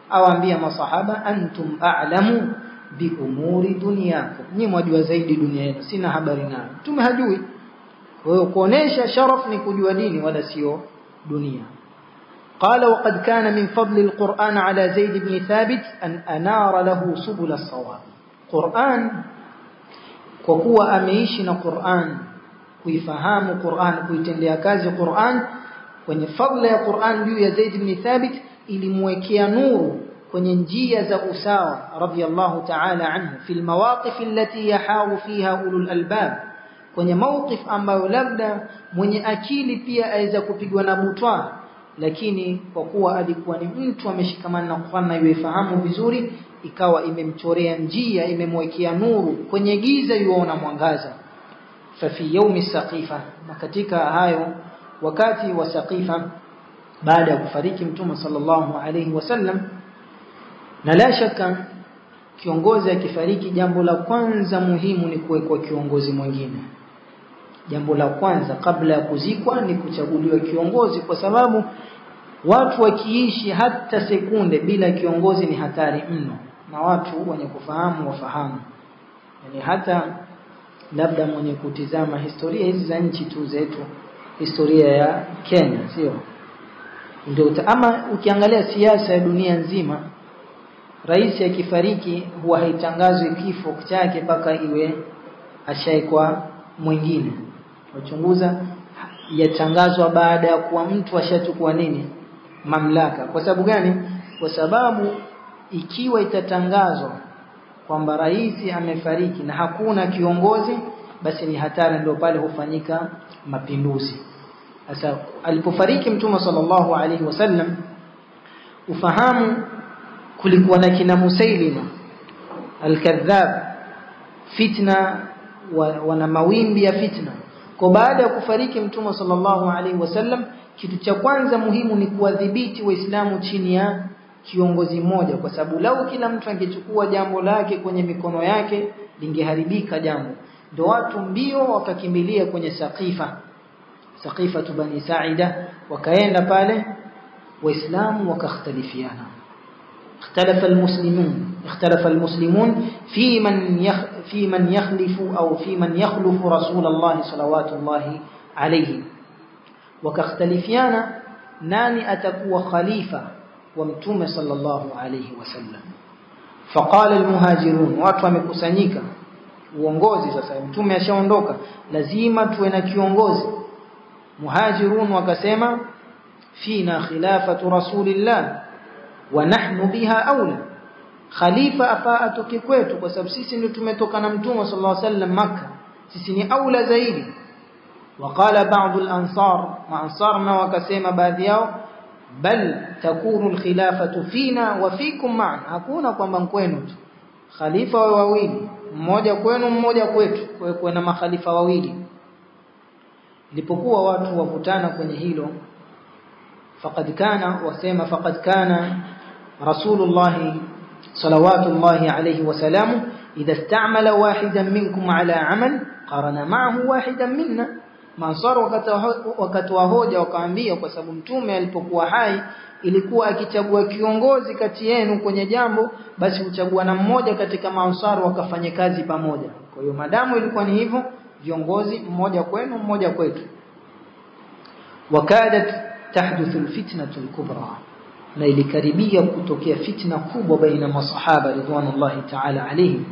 Awaambia masahaba, antum a'lamu bi umuri dunyakum, nyinyi mwajua zaidi dunia yenu, sina habari nayo. Mtume hajui. Kwa hiyo kuonesha sharaf ni kujua dini wala sio dunia. قال وقد كان من فضل القرآن على زيد بن ثابت أن أنار له سبل الصواب. قرآن kwa kuwa ameishi na Qur'an, kuifahamu Qur'an, kuitendea kazi Qur'an, kwenye fadhila ya Qur'an juu ya Zaid ibn Thabit ilimwekea nuru kwenye njia za usawa radiyallahu ta'ala anhu, fil mawaqif allati yahawu fiha ulul albab, kwenye mawqif ambayo labda mwenye akili pia aweza kupigwa na butwa, lakini kwa kuwa alikuwa ni mtu ameshikamana na Qur'an na yuifahamu vizuri, ikawa imemchorea njia, imemwekea nuru kwenye giza, yuona mwangaza. Fa fi yawmi saqifa, na katika hayo wakati wa saqifa, baada ya kufariki Mtume sallallahu alayhi wasallam, na la shaka kiongozi akifariki, jambo la kwanza muhimu ni kuwekwa kiongozi mwingine. Jambo la kwanza kabla ya kuzikwa ni kuchaguliwa kiongozi, kwa sababu watu wakiishi hata sekunde bila kiongozi ni hatari mno, na watu wenye kufahamu wafahamu. Yani hata labda mwenye kutizama historia hizi za nchi tu zetu, historia ya Kenya, sio ndio? Ama ukiangalia siasa ya dunia nzima, rais akifariki huwa haitangazwi kifo chake mpaka iwe ashaikwa mwingine. Wachunguza, yatangazwa baada ya kuwa mtu ashachukua nini, mamlaka. Kwa sababu gani? Kwa sababu ikiwa itatangazwa kwamba rais amefariki na hakuna kiongozi, basi ni hatari, ndio pale hufanyika mapinduzi. Sasa alipofariki Mtume sallallahu alaihi wasallam, ufahamu kulikuwa na kina Musailima al-Kadhab, fitna wana mawimbi ya fitna. Kwa baada ya kufariki Mtume sallallahu alaihi wasallam, kitu cha kwanza muhimu ni kuwadhibiti Waislamu chini ya kiongozi mmoja, kwa sababu lau kila mtu angechukua jambo lake kwenye mikono yake, lingeharibika jambo. Ndio watu mbio wakakimbilia kwenye Saqifa Bani Sa'ida, wakaenda pale, waislamu wakakhtalifiana. اختلف المسلمون في من يخلف أو في من يخلف رسول الله صلوات الله عليه. وكاختلفيانا ناني أتكو خليفة ومتوم صلى الله عليه وسلم. فقال المهاجرون, watu wamekusanyika, uongozi sasa, mtume ashaondoka, lazima tuwe na kiongozi. Muhajirun wakasema, fina khilafatu rasulillah wa nahnu biha aula, khalifa afaa atoke kwetu kwa sababu sisi ndio tumetoka na mtume sallallahu alaihi wasallam Makkah, sisi ni aula zaidi. Waqala ba'd al-ansar, ansarna wakasema baadhi yao, bal takunu al-khilafatu fina wa fikum ma'an, hakuna kwamba kwenu tu khalifa wawili, mmoja kwenu mmoja kwetu, kwa kuna makhalifa wawili. Ilipokuwa watu wavutana kwenye hilo, faqad kana rasulullah salawatullahi alayhi wasallam idha istamala wahidan minkum ala amal qarana ma'ahu wahidan minna. Mansar wakatoa hoja wakaambia, kwa sababu mtume alipokuwa hai ilikuwa akichagua kiongozi kati yenu kwenye jambo, basi uchagua na mmoja katika maansar wakafanya kazi pamoja. Kwa hiyo madamu ilikuwa ni hivyo, viongozi mmoja kwenu mmoja kwetu. Wakadat tahduthu alfitnatu alkubra, na ilikaribia kutokea fitna kubwa baina masahaba ridwanullahi ta'ala alayhim.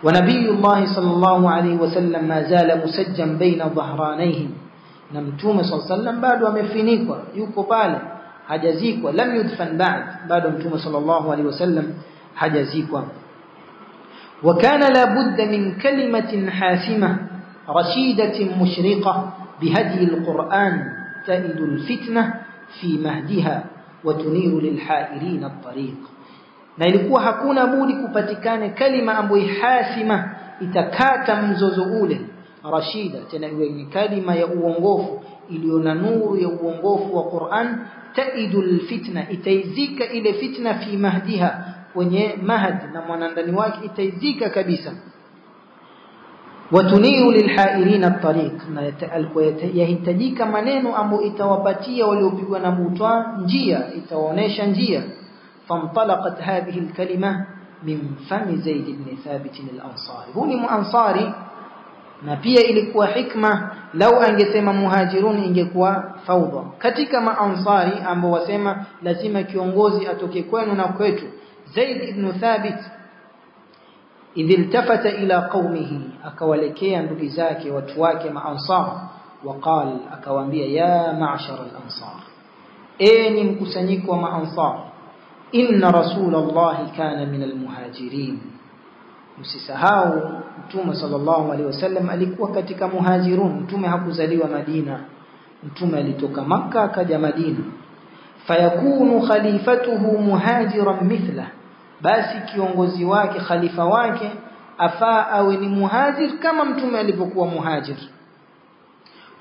Wa nabiyullah sallallahu alayhi wasallam ma zala musajjan baina dhahranayhim, na mtume sallallahu alayhi wasallam bado amefinikwa, yuko pale hajazikwa, lam yudfan bado mtume sallallahu alayhi wasallam hajazikwa. Wa kana la budda min kalimatin hasimah rashidatin mushriqah bihadi alquran ta'idul fitnah fi mahdiha wa tuniru lilhairin at-tariq. Na ilikuwa hakuna budi kupatikane kalima ambayo hasima itakata mzozo ule, rashida, tena ni kalima ya uongofu iliyo na nuru ya uongofu wa Qur'an, ta'idul fitna, itaizika ile fitna fi mahdiha, kwenye mahad na mwanandani wake itaizika kabisa. Watuniru lilhairin at-tariq, na yahitajika maneno ambayo itawapatia waliopigwa na butwa njia, itawaonesha njia. فانطلقت هذه الكلمة من فم زيد بن ثابت الأنصاري. هو مؤنصاري, na pia ilikuwa hikma lau angesema muhajirun ingekuwa fawda. Katika maansari ambao wasema lazima kiongozi atoke kwenu na kwetu, Zaid ibn Thabit idhiltafata ila qaumihi, akawalekea ndugu zake watu wake maansar, waqal, akawaambia, ya ma'shar al-ansar, ni mkusanyiko wa maansar, inna rasulallahi kana min almuhajirin. Msisahau mtume sallallahu alaihi wasallam alikuwa katika muhajirun. Mtume hakuzaliwa Madina, mtume alitoka Makka akaja Madina. Fayakunu khalifatuhu muhajiran mithla, basi kiongozi wake, khalifa wake afaa awe ni muhajir kama mtume alipokuwa muhajir.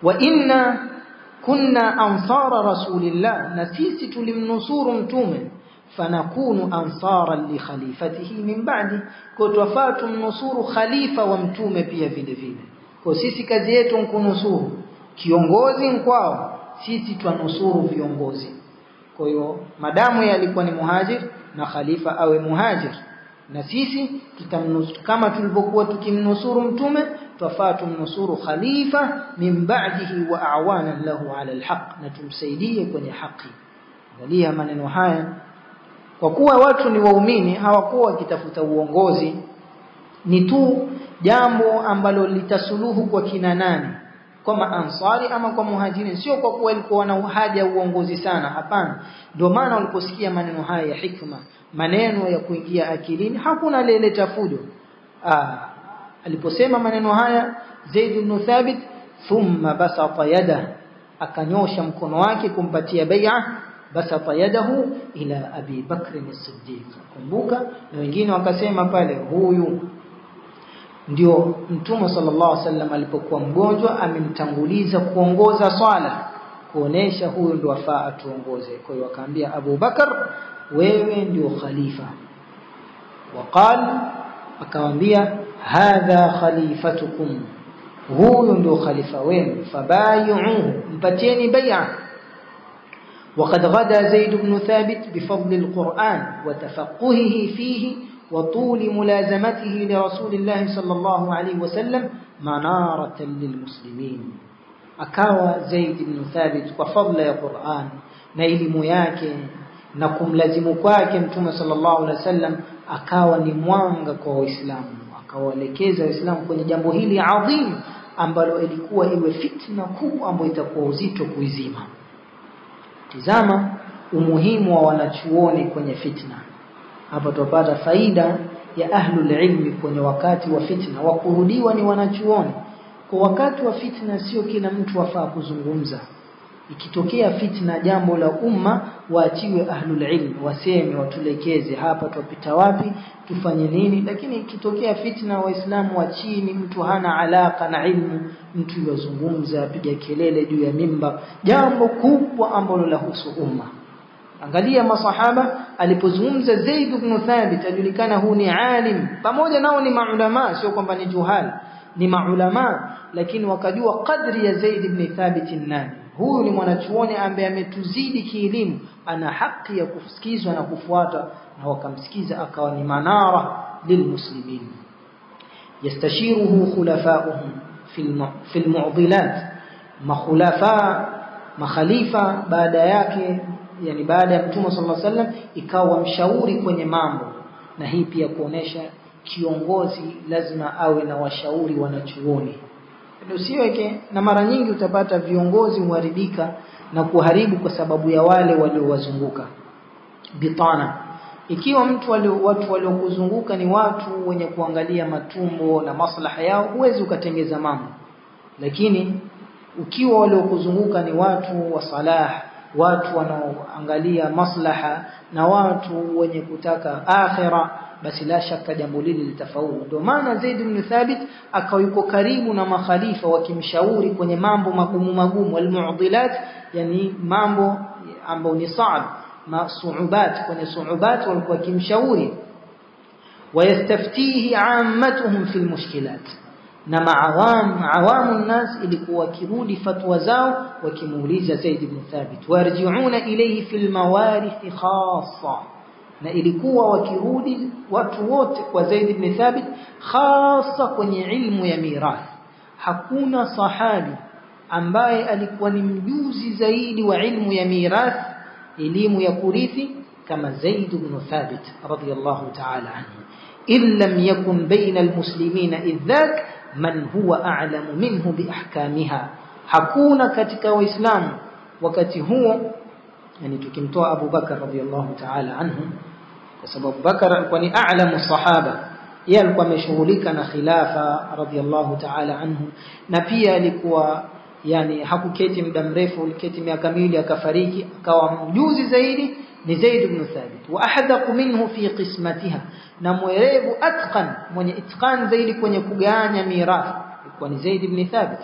Wa inna kunna ansara rasulillah, na sisi tulimnusuru mtume, fanakunu ansaran li khalifatihi min ba'di, kwa tufatu mnusuru khalifa wa mtume pia vile vile. Kwa sisi kazi yetu nkunusuru kiongozi kwao, sisi tunusuru viongozi. Kwa hiyo madamu alikuwa ni muhajir na khalifa awe muhajir, na sisi tutamnusuru kama tulivyokuwa tukimnusuru mtume, tufatu mnusuru khalifa min ba'dihi wa a'wanan lahu 'ala alhaq, na tumsaidie kwenye haki. Angalia maneno haya, kwa kuwa watu ni waumini, hawakuwa wakitafuta uongozi, ni tu jambo ambalo litasuluhu kwa kina nani, kwa maansari ama kwa muhajirin, sio kwa kuwa walikuwa na haja ya uongozi sana, hapana. Ndio maana waliposikia maneno haya ya hikma, maneno ya kuingia akilini, hakuna lele tafudo. Aliposema maneno haya Zaid ibn Thabit, thumma basata yada, akanyosha mkono wake kumpatia bai'a, basata yadahu ila Abi Bakr as-Siddiq. Kumbuka, na wengine wakasema pale, huyu ndio mtume sallallahu alaihi wasallam alipokuwa mgonjwa amemtanguliza kuongoza swala, kuonesha huyu ndio afaa tuongoze. Kwa hiyo akaambia Abu Bakar, wewe ndio khalifa. Waqal, akamwambia hadha khalifatukum, huyu ndio khalifa wenu, fabayuhu, mpatieni bai'a. وقد غدا زيد بن ثابت بفضل القرآن وتفقهه فيه وطول ملازمته لرسول الله صلى الله عليه وسلم منارة للمسلمين. akawa Zaid ibn Thabit kwa fadla ya Qur'an na elimu yake na kumlazimu kwake Mtume sallallahu alaihi wasallam, akawa ni mwanga kwa Waislamu, akawaelekeza Waislamu kwenye jambo hili adhim ambalo ilikuwa iwe fitna kubwa ambayo itakuwa uzito kuizima. Tizama umuhimu wa wanachuoni kwenye fitna. Hapa tupata faida ya ahlul ilmi kwenye wakati wa fitna, wa kurudiwa ni wanachuoni. Kwa wakati wa fitna sio kila mtu wafaa kuzungumza. Ikitokea fitna jambo la umma, waachiwe ahlul ilmi, waseme, watulekeze hapa tupita wapi, tufanye nini. Lakini ikitokea fitna Waislamu wa chini, mtu hana alaka na ilmu, mtu yozungumza, piga kelele juu ya mimba, jambo kubwa ambalo lahusu umma. Angalia masahaba alipozungumza Zaid ibn Thabit, ajulikana huu ni alim, pamoja nao ni maulama, sio kwamba ni juhal, ni maulama, lakini wakajua kadri ya Zaid ibn Thabit nani. Huyu ni mwanachuoni ambaye ametuzidi kielimu, ana haki ya kusikizwa na kufuata, na wakamsikiza, akawa ni manara lilmuslimin. Yastashiruhu khulafa'uhum fil mu'dilat, makhalifa baada yake, yani baada ya Mtume sallallahu alaihi wasallam, ikawa mshauri kwenye mambo. Na hii pia kuonesha kiongozi lazima awe na washauri wanachuoni. Ndio siweke, na mara nyingi utapata viongozi huharibika na kuharibu kwa sababu ya wale waliowazunguka. Bitana, ikiwa watu waliokuzunguka ni watu wenye kuangalia matumbo na maslaha yao, huwezi ukatengeza mambo. Lakini ukiwa waliokuzunguka ni watu wa salah, watu wanaoangalia maslaha na watu wenye kutaka akhira, basi la shaka jambo hili litafaulu. Ndio maana Zaid ibn Thabit akawa yuko karibu na makhalifa wakimshauri kwenye mambo magumu al-mu'dilat, yani mambo ambayo ni saab, masuubat, kwenye suubat walikuwa kimshauri. Wayastaftihi ammatuhum fil mushkilat, na awamu nas ilikuwa kirudi fatwa zao wakimuuliza Zaid ibn Thabit, warji'una ilayhi fil mawarith khassa, na ilikuwa wakirudi watu wote kwa Zaid ibn Thabit hasa kwenye ilmu ya mirath. Hakuna sahabi ambaye alikuwa ni mjuzi zaidi wa ilmu ya mirath, elimu ya kurithi, kama Zaid ibn Thabit radiyallahu ta'ala anhu. Illam yakun baina almuslimina idhak man huwa a'lamu minhu biahkamiha, hakuna katika waislamu wakati huo, yani tukimtoa Abu Bakar radiyallahu ta'ala anhu, kwa sababu Bakar alikuwa ni a'lamu sahaba, yeye alikuwa ameshughulika na khilafa radiyallahu ta'ala anhu, na pia alikuwa yani hakuketi muda mrefu, aliketi miaka miwili akafariki, akawa mjuzi zaidi ni Zaid ibn Thabit. Wa ahadaqu minhu fi qismatiha, na mwerevu atqan, mwenye itqan zaidi kwenye kugawanya mirathi, alikuwa ni Zaid ibn Thabit.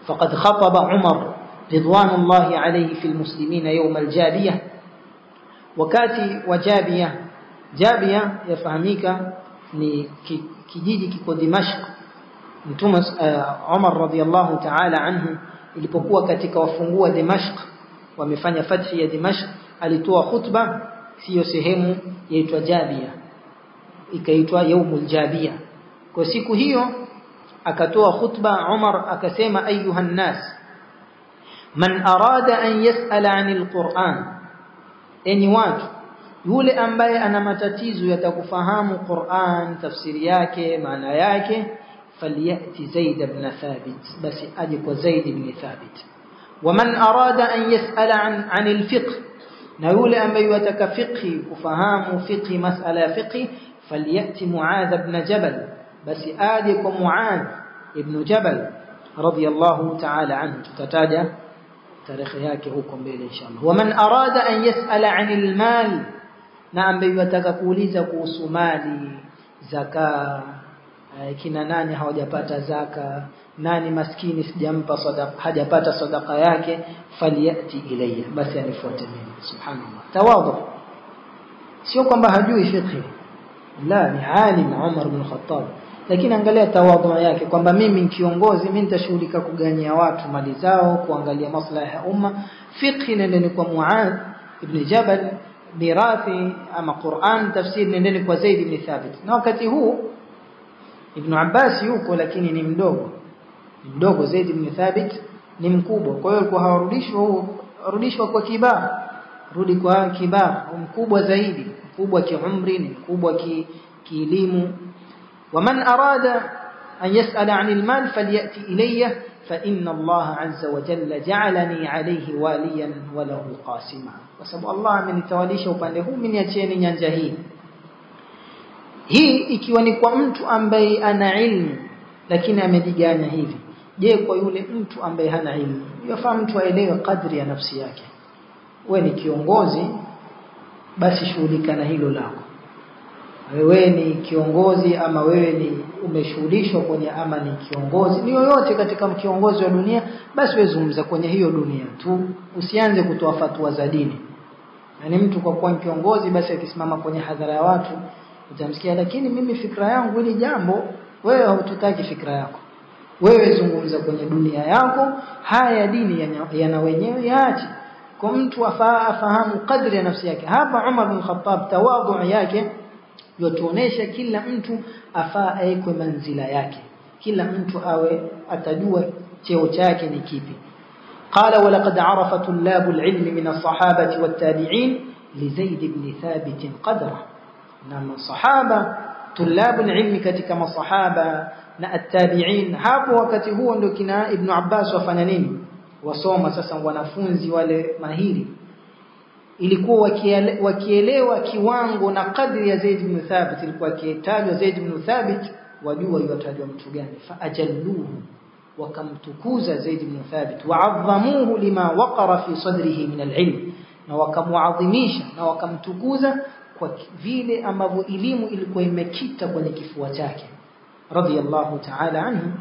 Faqad khataba Umar ridwanullahi alayhi fil muslimina yawm al-Jabiyah, wakati wa Jabiyah yafahamika ni kijiji kiko Dimashq. Mtume Umar radiyallahu ta'ala anhu ilipokuwa katika wafungua Dimashq, wamefanya fathi ya Dimashq, alitoa khutba, sio sehemu yaitwa Jabiyah, ikaitwa Yaumul Jabiyah. Kwa siku hiyo akatoa khutba Umar, akasema, ayuhan nas, man arada an yas'ala 'anil Qur'an, enyi watu, yule ambaye ana matatizo yatakufahamu Qur'an, tafsiri yake, maana yake, falyati Zaid ibn Thabit, basi aje kwa Zaid ibn Thabit. Wa man arada an yas'ala 'anil fiqh, na yule ambaye yataka fiqhi, kufahamu fiqhi, masala ya fiqhi, falyati Muadh ibn Jabal, basi aje kwa Muadh ibn Jabal radiyallahu ta'ala anhu, tutataja tarehe yake huko mbele inshallah. Wa man arada an yas'ala 'anil mal, na ambaye yataka kuuliza kuhusu mali, zaka, kina nani hawajapata zaka, nani maskini sijampa sadaqa, hajapata sadaqa yake, faliyati ilayya, basi anifuate mimi. Subhanallah, tawadhu, sio kwamba hajui fiqh, la, ni alim Umar ibn Khattab. lakini angalia tawadhu yake kwamba mimi kiongozi, mimi nitashughulika kuganyia watu mali zao, kuangalia maslaha ya umma. Fiqh nendeni kwa Muadh ibn Jabal, mirathi ama Qur'an tafsir nendeni kwa Zaid ibn Thabit. Na wakati huu Ibn Abbas yuko lakini ni mdogo, Zaid ibn Thabit ni mkubwa. Kwa hiyo kwa harudishwa kwa kibar, rudi kwa kibar, mkubwa zaidi, mkubwa kiumri, ni mkubwa kielimu. ومن أراد أن يسأل عن المال فليأتي إليه فإن الله عز وجل جعلني عليه واليا وله قاسما. وسبب الله amenitawalisha upande huu, mimi niachieni nyanja hii ikiwa ni kwa mtu ambaye ana ilmu lakini amejiganya hivi. Je, kwa yule mtu ambaye hana ilmu? Yafaa mtu aelewe kadri ya nafsi yake. Wewe ni kiongozi, basi shughulika na hilo lako. Wewe ni kiongozi ama wewe ni umeshughulishwa kwenye ama ni kiongozi ni yoyote katika kiongozi wa dunia, basi wewe zungumza kwenye hiyo dunia tu, usianze kutoa fatwa za dini. Yani mtu kwa kuwa kiongozi basi akisimama kwenye hadhara ya watu utamsikia, lakini mimi fikra yangu hili jambo, wewe hututaki fikra yako. Wewe zungumza kwenye dunia yako, haya dini yana wenyewe yaache. Kwa mtu afahamu kadri ya nafsi yake. Hapa Umar bin Khattab tawadhu yake yotuonesha kila mtu afaa aekwe manzila yake, kila mtu awe atajua cheo chake ni kipi. Qala wa laqad arafa tullabul ilmi min as-sahabati wat-tabi'in li Zaid ibn Thabit qadra. Na masahaba tullabul ilmi katika masahaba na at-tabi'in, hapo wakati huo ndio kina Ibn Abbas wafanya nini? Wasoma sasa wanafunzi wale mahiri. Ilikuwa wakielewa kiwango na kadri ya Zaid ibn Thabit, ilikuwa kitajwa Zaid ibn Thabit wajua yutajwa mtu gani. Fa ajalluhu, wakamtukuza Zaid ibn Thabit, wa'azzamuhu lima waqara fi sadrihi min al-ilm, na wakamuadhimisha na wakamtukuza kwa vile ambavyo elimu ilikuwa imekita kwenye kifua chake radiyallahu ta'ala anhu.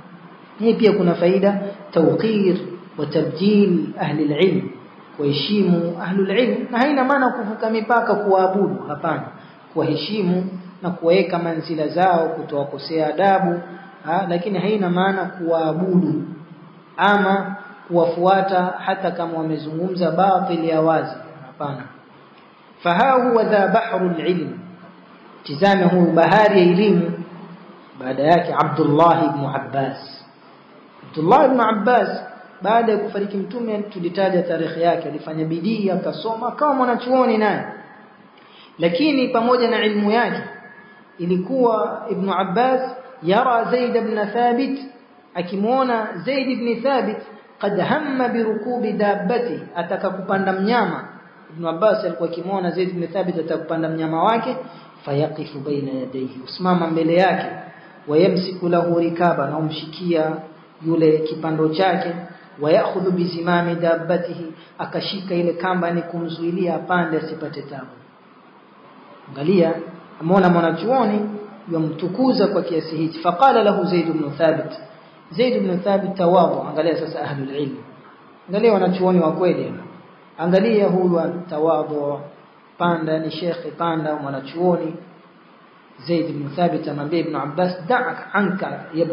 Hii pia kuna faida tawqir wa tabjil ahli al-ilm, kuheshimu ahlul ilm. Na haina maana kuvuka mipaka kuabudu, hapana, kuheshimu na kuweka manzila zao, kutowakosea adabu, lakini haina maana kuabudu ama kuwafuata hata kama wamezungumza batili ya wazi, hapana. Faha huwa dha bahrul ilm, tizame huu bahari ya elimu. Baada yake Abdullah ibn Abbas baada ya kufariki mtume tulitaja tarehe yake, alifanya bidii akasoma kama mwanachuoni naye, lakini pamoja na ilmu yake ilikuwa Ibn Abbas yara Zaid ibn Thabit, akimuona Zaid ibn Thabit qad hamma birukubi dabbati, ataka kupanda mnyama. Ibn Abbas alikuwa akimuona Zaid ibn Thabit ataka kupanda mnyama wake, fayaqifu baina yadayhi, usimama mbele yake, wayamsiku lahu rikaba, na umshikia yule kipando chake, wayakhudhu bizimami dabbatihi, akashika ile kamba ni kumzuilia apande asipate tabu. Angalia, ameona mwanachuoni yomtukuza kwa kiasi hichi. Faqala lahu Zaid ibn Thabit tawadhu. Angalia sasa ahlul ilm, angalia wanachuoni wa kweli, angalia huyu tawadhu, panda ni shekhi, panda mwanachuoni. Zaid ibn Thabit amwambia Ibn Abbas, da'ak anka ya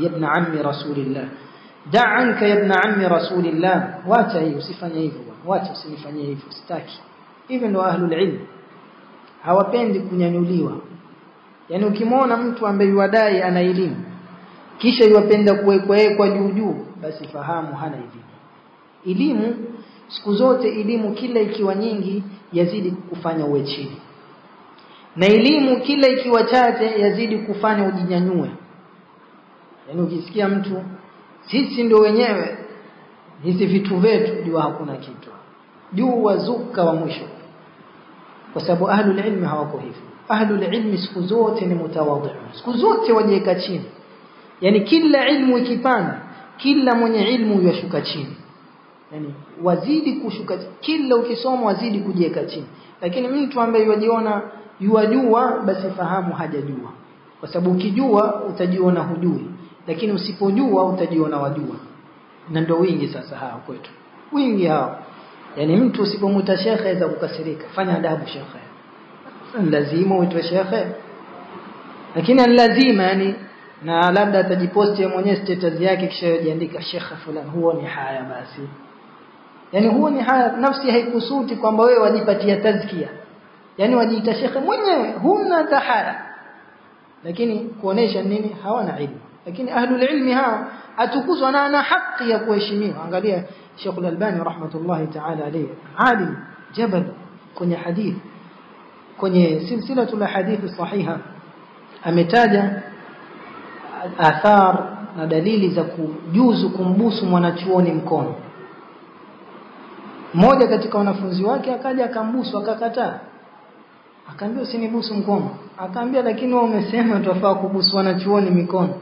ibn ammi rasulillah, da'anka ya ibn ammi rasulillah, wacha hiyo, usifanye hivyo bwana, wacha usinifanyie hivyo, sitaki. Hivi ndio ahlul ilm, hawapendi kunyanyuliwa. Yani ukimwona mtu ambaye wadai ana elimu kisha yupenda kuwekwa juu, basi fahamu hana elimu. Elimu siku zote, elimu kila ikiwa nyingi yazidi kufanya uwe chini, na elimu kila ikiwa chache yazidi kufanya ujinyanyue. Yani ukisikia mtu sisi ndio wenyewe, hizi vitu vyetu, jua hakuna kitu, juu wazuka wa mwisho, kwa sababu ahlul ilmi hawako hivyo. Ahlul ilmi siku zote ni mutawadhi, siku zote wajiweka chini. Yani kila ilmu ikipanda, kila mwenye ilmu yashuka chini, yani wazidi kushuka, kila ukisoma wazidi kujiweka chini. Lakini mtu ambaye yajiona yajua, basi fahamu hajajua, kwa sababu ukijua utajiona hujui, lakini usipojua utajiona wajua. Na ndio wingi sasa hao kwetu, wingi hao. Yani mtu usipomuita shekhe aweza kukasirika, fanya adabu shekhe, lazima uitwe shekhe, lakini lazima yani na labda atajiposti mwenyewe status yake kisha yajiandika shekha fulani, huo ni haya basi. Yani huo ni haya, nafsi haikusuti kwamba wewe wajipatia tazkia, yani wajiita shekhe mwenyewe, huna tahara, lakini kuonesha nini? Hawana ilmu. Lakini ahlul ilmi hawa atukuzwa na ana haki ya kuheshimiwa. Angalia Sheikh Al-Albani rahmatullahi ta'ala alayhi, alim jabal kwenye hadith, kwenye silsilatul hadith sahiha ametaja athar na dalili za kujuzu kumbusu mwanachuoni mkono. Mmoja katika wanafunzi wake akaja akambusu, akakataa. Akaambia usinibusu mkono. Akaambia lakini wewe umesema tufaa kubusu wanachuoni mikono.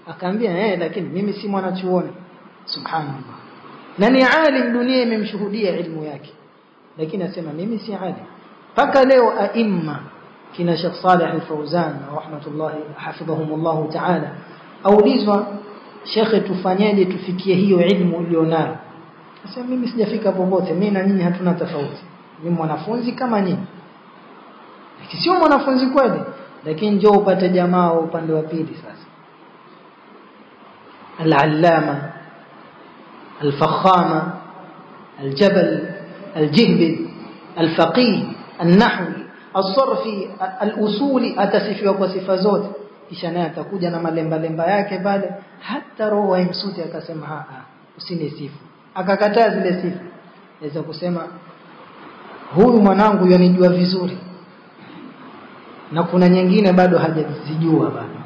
Akaambia lakini mimi si mwanachuoni. Subhanallah. Na ni alim, dunia imemshuhudia ilmu yake. Lakini asema mimi si alim. Paka leo aimma kina Sheikh Saleh Al-Fawzan rahmatullahi hafidhahumullah ta'ala aulizwa, Sheikh tufanyaje tufikie hiyo ilmu ulionayo? Sasa mimi sijafika popote, mimi na nyinyi hatuna tofauti. Mimi mwanafunzi kama nyinyi. Sio mwanafunzi kweli, lakini njoo upate jamaa upande wa pili sasa. Al-allama, al-fakhama, al-jabal, al-jihbid, al-faqih, al-nahwi, al-sarfi, al-usuli, atasifiwa kwa sifa zote. Kisha naye atakuja na malemba yake pale, hata roho imsuti akasema usinisifu. Akakataa zile sifa. Naweza kusema huyu mwanangu yanijua vizuri, na kuna nyingine bado hajazijua bado.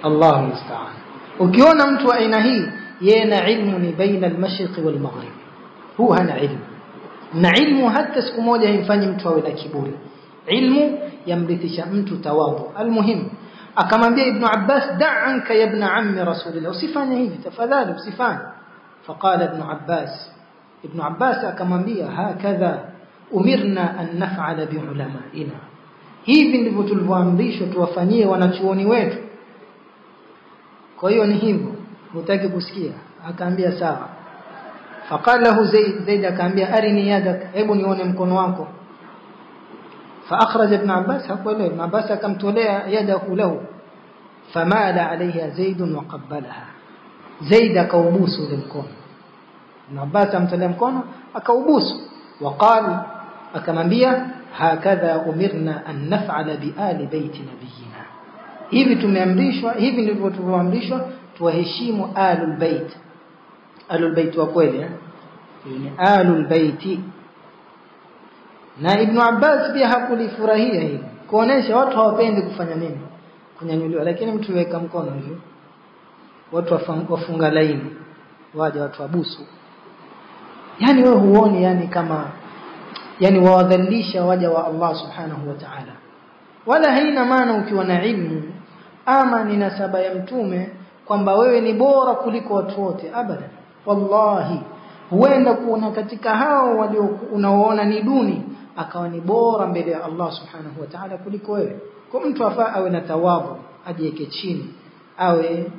Allahu musta'an. Ukiona mtu wa aina hii, yeye na ilmu ni baina al-mashriq wal-maghrib, huwa hana ilmu. Na ilmu hata siku moja haimfanyi mtu awe na kiburi. Ilmu yamrithisha mtu tawadhu. Almuhim akamwambia Ibn Abbas, da'anka ya ibn ammi rasulillah, usifanye hivi tafadhali, usifanye. Faqala Ibn Abbas akamwambia, hakadha umirna an naf'ala bi ulama'ina, hivi ndivyo tulivyoamrishwa tuwafanyie wanachuoni wetu. Kwa hiyo ni hivyo, hutaki kusikia? Akaambia sawa. Faqala lahu Zaid akaambia, arini yadak, hebu nione mkono wako. فأخرج ابن عباس hakuelewa. Ibn Abbas akamtolea yadahu lahu, famala alayha Zaid waqabbalaha. Zaid akaubusu ile mkono. Ibn Abbas amtolea mkono akaubusu. Waqala, akamwambia, hakadha umirna an naf'ala bi ali baiti nabiyina, hivi tumeamrishwa, hivi ndivyo tulivyoamrishwa tuwaheshimu alul bait. Alul bait wa kweli ni alul baiti. Na Ibn Abbas pia hakulifurahia hili, kuonesha watu hawapendi kufanya nini, kunyanyuliwa. Lakini mtu weka mkono hivi, watu wafunga laini, waje watu wabusu. Yani wewe huoni yani kama wawadhalisha waja wa Allah subhanahu wa ta'ala. Wala haina maana ukiwa na ilmu ama ni nasaba ya mtume kwamba wewe ni bora kuliko watu wote, abadan. Wallahi huenda kuona katika hao walio unaoona ni duni akawa ni bora mbele ya Allah subhanahu wa ta'ala kuliko wewe. Kwa mtu afaa awe na tawadhu, ajiweke chini, awe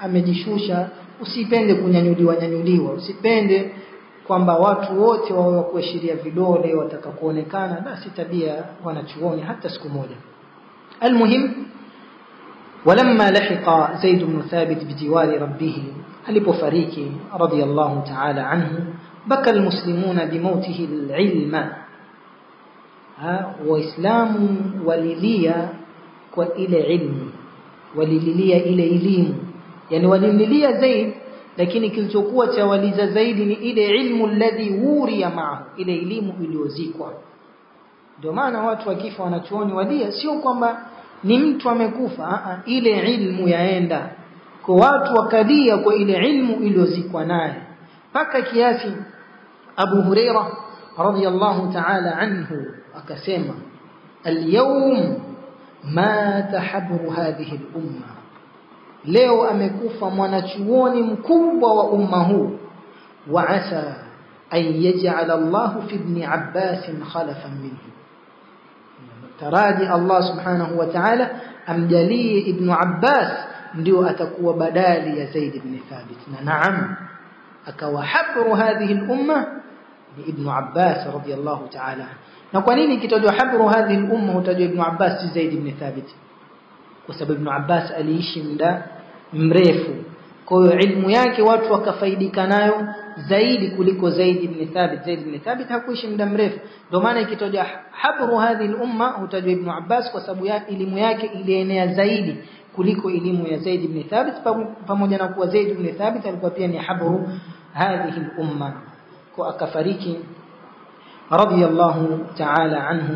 amejishusha. Usipende kunyanyuliwa, usipende kwamba watu wote wawe kuashiria vidole wataka kuonekana. Basi tabia wanachuoni hata siku moja. Almuhim, walamma lahiqa Zaid ibn Thabit bijiwari rabbih, alipofariki radiyallahu ta'ala anhu, baka almuslimuna bimautihi alilma. Waislamu walilia kwa ile ilmu, walililia ile elimu. Yani walililia Zaid, lakini kilichokuwa cha waliza zaidi ni ile ilmu alladhi wuriya ma'ahu, ile elimu iliyozikwa. Ndio maana watu wakifa wanachuoni walia, sio kwamba ni mtu amekufa, ile ilmu yaenda kwa watu wakalia kwa ile ilmu iliyozikwa naye. Paka kiasi Abu Hurairah radiyallahu ta'ala anhu akasema, al-yawm mata habru hadhihi al-umma, leo amekufa mwanachuoni mkubwa wa umma huu. Wa asa an yaj'ala Allah fi ibn Abbas khalafan minhu, taraji Allah subhanahu wa ta'ala amjalie Ibn Abbas ndio atakuwa badali ya Zaid ibn Thabit. Na naam, akawa habru hadhihi al-umma ni Ibn Abbas radiyallahu ta'ala. Na kwa nini kitajwa habru hadhihi al-umma utajwa Ibn Abbas si Zaid ibn Thabit? kwa sababu Ibn Abbas aliishi muda mrefu. Kwa hiyo ilmu yake watu wakafaidika nayo zaidi kuliko Zaid ibn Thabit. Zaid ibn Thabit hakuishi muda mrefu, ndio maana ikitoja habru hadhihi al-umma hutajwa Ibn Abbas kwa sababu ya elimu yake ilienea zaidi kuliko elimu ya Zaid ibn Thabit, pamoja na kuwa Zaid ibn Thabit alikuwa pia ni habru hadhihi al-umma. Kwa akafariki radiyallahu ta'ala anhu,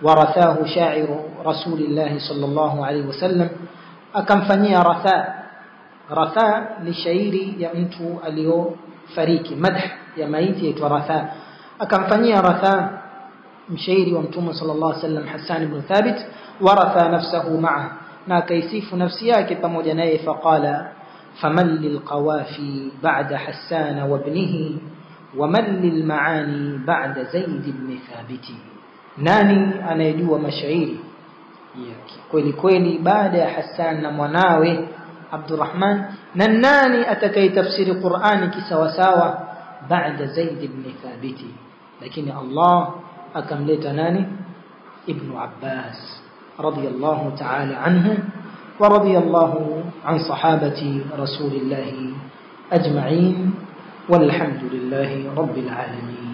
warathahu sha'iru Rasulillah sallallahu alayhi wasallam, akamfanyia ratha ni shairi ya mtu aliyofariki, madh ya maiti yaitwa ratha. Akamfanyia ratha mshairi wa Mtume sallallahu alayhi wasallam Hassan ibn Thabit, waratha nafsahu ma'a, na akaisifu nafsi yake pamoja naye. Faqala faman lilqawafi ba'da Hassan wa ibnihi wa man lilmaani ba'da Zaid ibn Thabit. Nani anayejua mashairi yake kweli kweli baada ya Hassan na mwanawe Abdurrahman, na nani atakayetafsiri Qur'ani kisawasawa baada Zaid ibn Thabit? Lakini Allah akamleta nani? Ibn Abbas radiyallahu ta'ala anhu wa radiyallahu an sahabati rasulillah ajma'in, walhamdulillahi rabbil alamin.